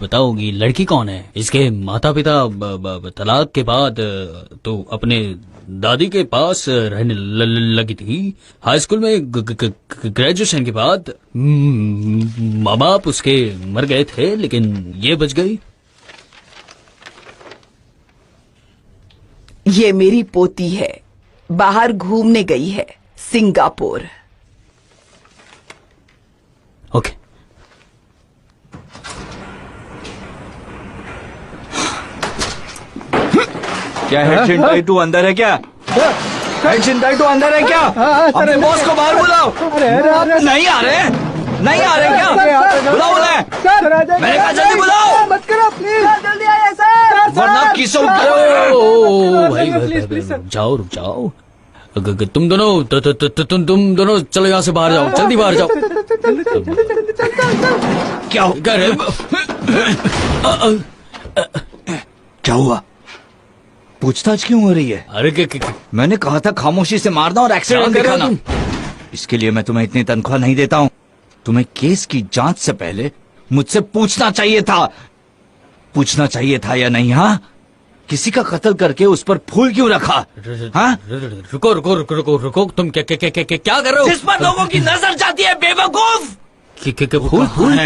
बताओ ये लड़की कौन है? इसके माता पिता तलाक के बाद तो अपने दादी के पास रहने लगी थी। हाई स्कूल में ग्रेजुएशन के बाद माँ बाप उसके मर गए थे, लेकिन ये बच गई। ये मेरी पोती है, बाहर घूमने गई है, सिंगापुर। ओके। क्या हेड चिंटाइटू अंदर है क्या? हेड चिंटाइटू अंदर है क्या? अपने बॉस को बाहर बुलाओ। नहीं आ रहे? नहीं आ रहे क्या? बुलाओ उन्हें। मैंने कहा जल्दी बुलाओ। मत करो प्लीज, जल्दी आइए सर। वरना किसों भाई रुक जाओ। तुम दोनों चलो यहाँ से बाहर जाओ, जल्दी बाहर जाओ। क्या हुआ? पूछताछ क्यों हो रही है? अरे मैंने कहा था खामोशी से मारना और एक्सीडेंट दिखाना। इसके लिए मैं तुम्हें इतनी तनख्वाह नहीं देता हूँ। तुम्हें केस की जांच से पहले मुझसे पूछना चाहिए था। पूछना चाहिए था या नहीं? हाँ, किसी का कत्ल करके उस पर फूल क्यों रखा? हाँ, रुको। तुम क्या कर रहे हो? जिस पर लोगों की नजर जाती है, बेवकूफ। फूल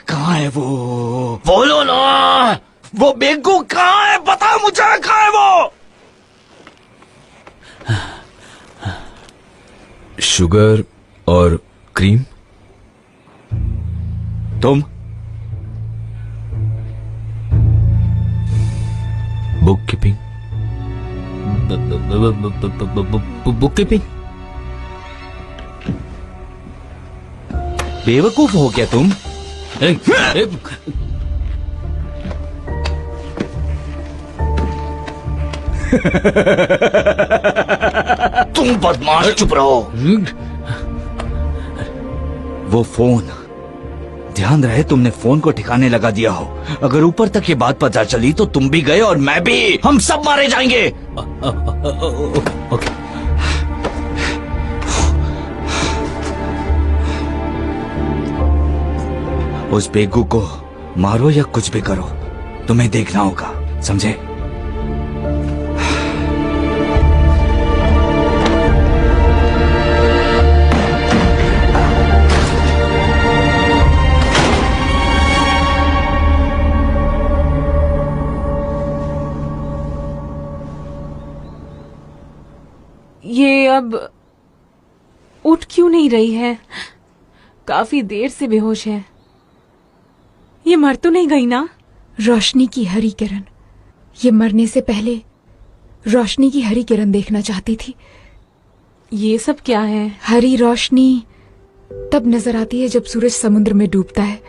कहाँ है वो? बोलो ना, वो बेगू कहाँ है? बता मुझे, कहाँ है वो? शुगर और क्रीम। तुम? Book keeping. Book keeping? बेवकूफ हो क्या तुम? तुम बदमाश, चुप रहो। वो फोन, ध्यान रहे तुमने फोन को ठिकाने लगा दिया हो। अगर ऊपर तक ये बात पता चली तो तुम भी गए और मैं भी, हम सब मारे जाएंगे। ओके। उस बेगू को मारो या कुछ भी करो, तुम्हें देखना होगा, समझे? ये अब उठ क्यों नहीं रही है? काफी देर से बेहोश है। ये मर तो नहीं गई ना? रोशनी की हरी किरण, ये मरने से पहले रोशनी की हरी किरण देखना चाहती थी। ये सब क्या है? हरी रोशनी तब नजर आती है जब सूरज समुद्र में डूबता है।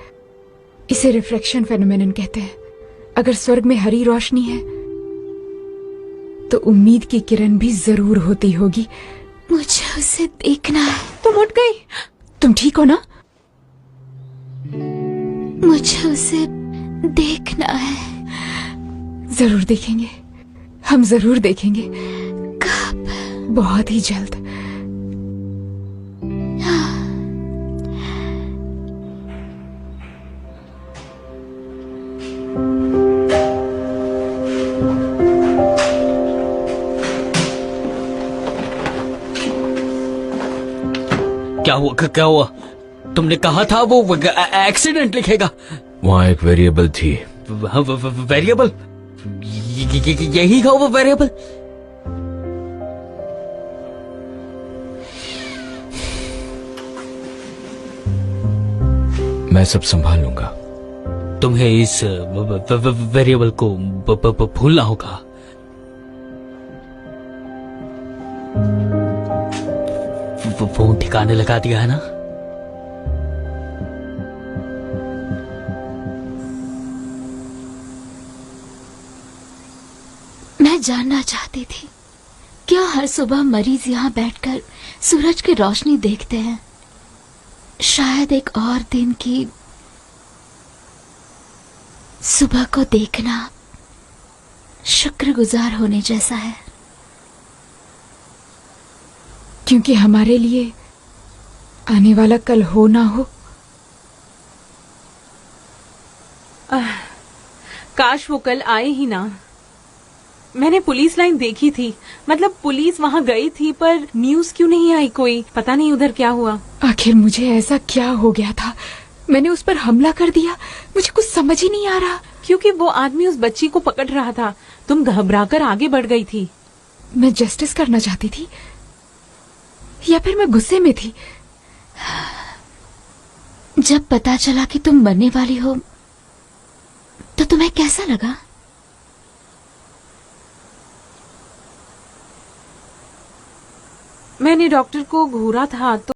इसे रिफ्रैक्शन फेनोमेनन कहते हैं। अगर स्वर्ग में हरी रोशनी है तो उम्मीद की किरण भी जरूर होती होगी। मुझे उसे देखना है। तुम उठ गई? तुम ठीक हो ना? मुझे उसे देखना है। जरूर देखेंगे, हम जरूर देखेंगे। कब? बहुत ही जल्द। क्या हुआ? तुमने कहा था वो एक्सीडेंट लिखेगा। वहाँ एक वेरिएबल थी। वेरिएबल? यही था वो वेरिएबल? मैं सब संभाल लूंगा। तुम्हें इस वेरिएबल को भूलना होगा। फोन ठिकाने लगा दिया है ना? मैं जानना चाहती थी, क्या हर सुबह मरीज यहाँ बैठकर सूरज की रोशनी देखते हैं? शायद एक और दिन की सुबह को देखना शुक्रगुजार होने जैसा है। क्योंकि हमारे लिए आने वाला कल हो ना हो। काश वो कल आए ही ना। मैंने पुलिस लाइन देखी थी, मतलब पुलिस वहाँ गई थी, पर न्यूज क्यों नहीं आई कोई? पता नहीं उधर क्या हुआ। आखिर मुझे ऐसा क्या हो गया था? मैंने उस पर हमला कर दिया। मुझे कुछ समझ ही नहीं आ रहा। क्योंकि वो आदमी उस बच्ची को पकड़ रहा था, तुम घबराकर आगे बढ़ गई थी। मैं जस्टिस करना चाहती थी या फिर मैं गुस्से में थी? जब पता चला कि तुम मरने वाली हो तो तुम्हें कैसा लगा? मैंने डॉक्टर को घूरा था तो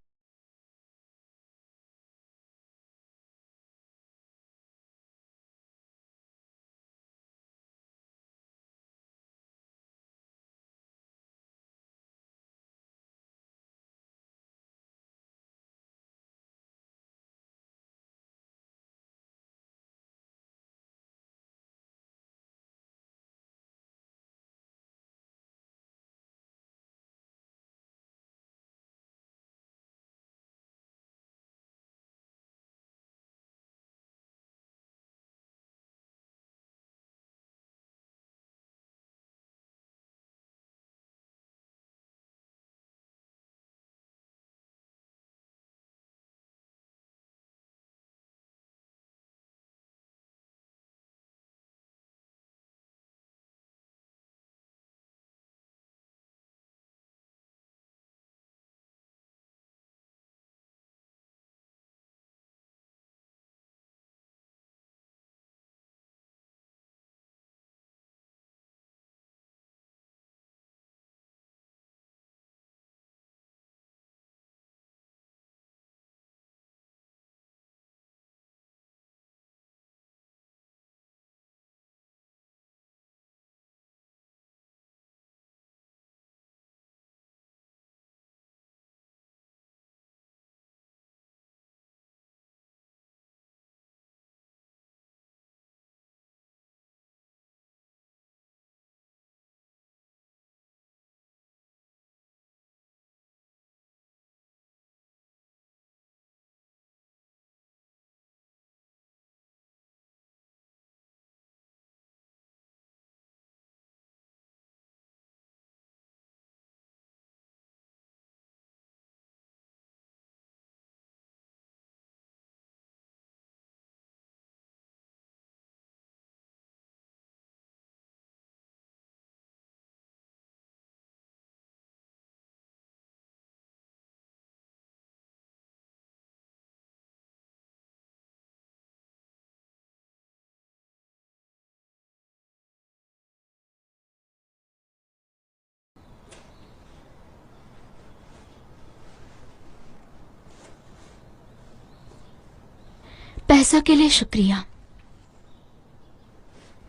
पैसों के लिए शुक्रिया,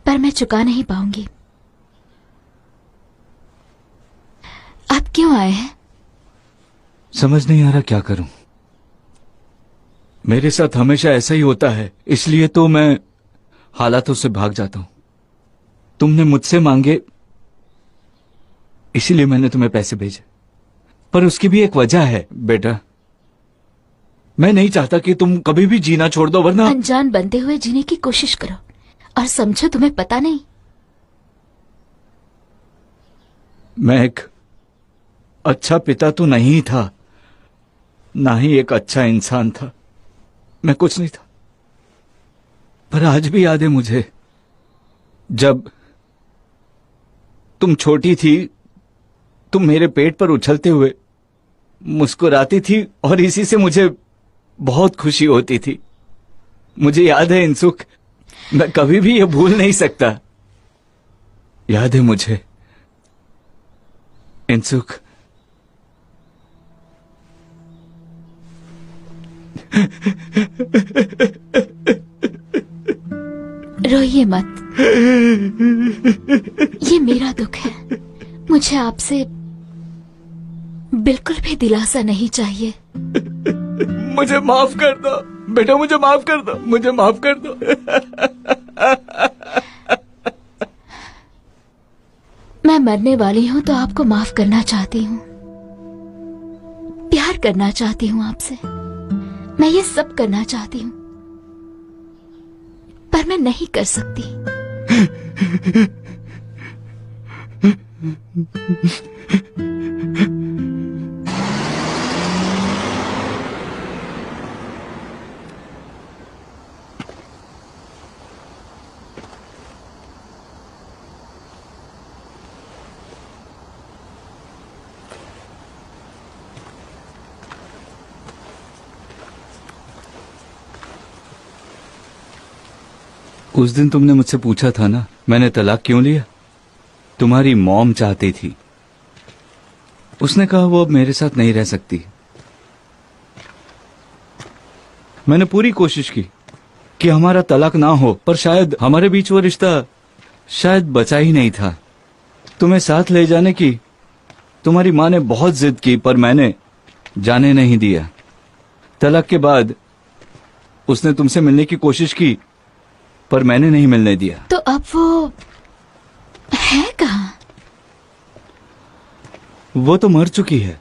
पर मैं चुका नहीं पाऊंगी। आप क्यों आए हैं? समझ नहीं आ रहा क्या करूं। मेरे साथ हमेशा ऐसा ही होता है, इसलिए तो मैं हालातों से भाग जाता हूं। तुमने मुझसे मांगे इसीलिए मैंने तुम्हें पैसे भेजे, पर उसकी भी एक वजह है बेटा। मैं नहीं चाहता कि तुम कभी भी जीना छोड़ दो, वरना अनजान बनते हुए जीने की कोशिश करो और समझो तुम्हें पता नहीं। मैं एक अच्छा पिता तो नहीं था, ना ही एक अच्छा इंसान था। मैं कुछ नहीं था। पर आज भी याद है मुझे, जब तुम छोटी थी, तुम मेरे पेट पर उछलते हुए मुस्कुराती थी और इसी से मुझे बहुत खुशी होती थी। मुझे याद है इंसुख, मैं कभी भी ये भूल नहीं सकता। याद है मुझे इंसुख। रोइए मत, ये मेरा दुख है। मुझे आपसे बिल्कुल भी दिलासा नहीं चाहिए। मुझे माफ कर दो बेटा, मुझे माफ कर दो, मुझे माफ कर दो। मैं मरने वाली हूँ तो आपको माफ करना चाहती हूँ, प्यार करना चाहती हूँ आपसे, मैं ये सब करना चाहती हूँ, पर मैं नहीं कर सकती। उस दिन तुमने मुझसे पूछा था ना मैंने तलाक क्यों लिया। तुम्हारी मॉम चाहती थी, उसने कहा वो अब मेरे साथ नहीं रह सकती। मैंने पूरी कोशिश की कि हमारा तलाक ना हो, पर शायद हमारे बीच वो रिश्ता शायद बचा ही नहीं था। तुम्हें साथ ले जाने की तुम्हारी माँ ने बहुत जिद की, पर मैंने जाने नहीं दिया। तलाक के बाद उसने तुमसे मिलने की कोशिश की, पर मैंने नहीं मिलने दिया। तो अब वो है कहाँ? वो तो मर चुकी है।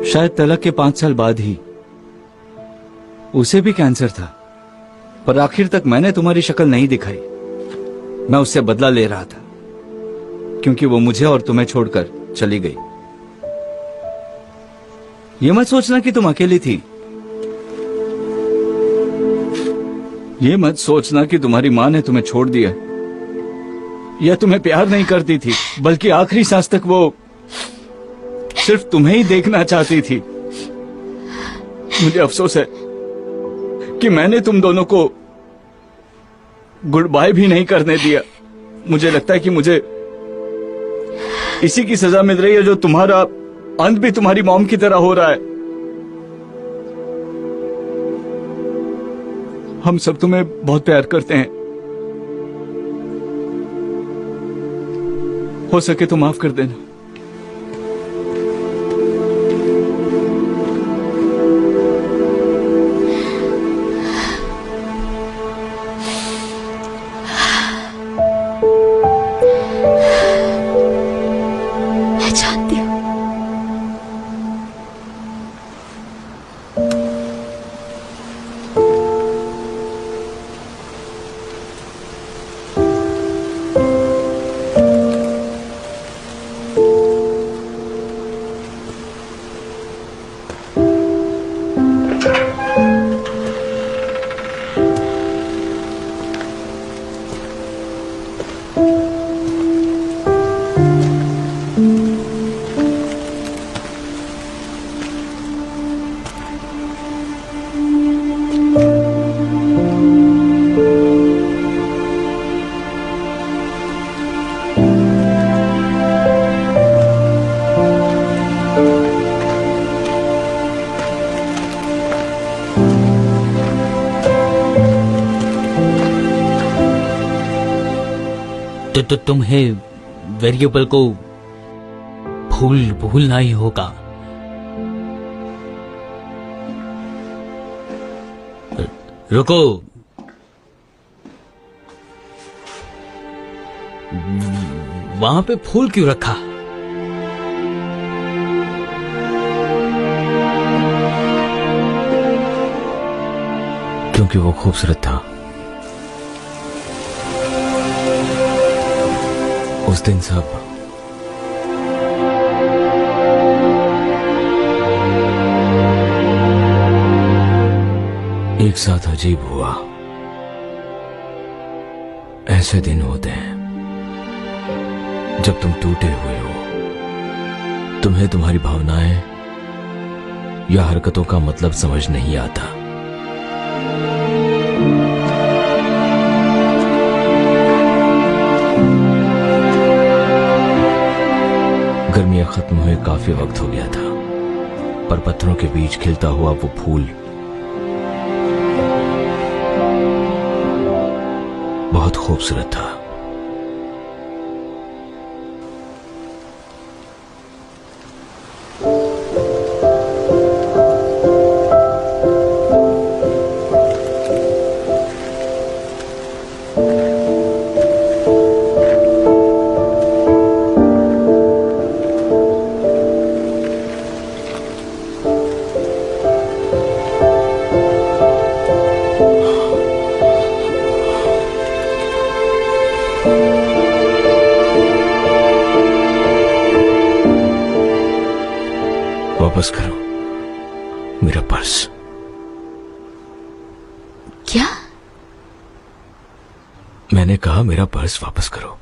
शायद तलाक के 5 साल बाद ही। उसे भी कैंसर था, पर आखिर तक मैंने तुम्हारी शक्ल नहीं दिखाई। मैं उससे बदला ले रहा था, क्योंकि वो मुझे और तुम्हें छोड़कर चली गई। ये मत सोचना कि तुम अकेली थी। ये मत सोचना कि तुम्हारी माँ ने तुम्हें छोड़ दिया या तुम्हें प्यार नहीं करती थी, बल्कि आखिरी सांस तक वो सिर्फ तुम्हें ही देखना चाहती थी। मुझे अफसोस है कि मैंने तुम दोनों को गुड बाय भी नहीं करने दिया। मुझे लगता है कि मुझे इसी की सजा मिल रही है, जो तुम्हारा अंत भी तुम्हारी मॉम की तरह हो रहा है। हम सब तुम्हें बहुत प्यार करते हैं। हो सके तो माफ कर देना। मैं जानती हूँ। तो तुम्हें वेरिएबल को भूलना ही होगा। रुको, वहां पे फूल क्यों रखा? क्योंकि वो खूबसूरत था। उस दिन सब एक साथ अजीब हुआ। ऐसे दिन होते हैं जब तुम टूटे हुए हो, तुम्हें तुम्हारी भावनाएं या हरकतों का मतलब समझ नहीं आता। गर्मियां खत्म हुए काफी वक्त हो गया था, पर पत्थरों के बीच खिलता हुआ वो फूल बहुत खूबसूरत था। वापस करो मेरा पर्स। क्या? मैंने कहा मेरा पर्स वापस करो।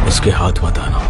उसके हाथ मत आना।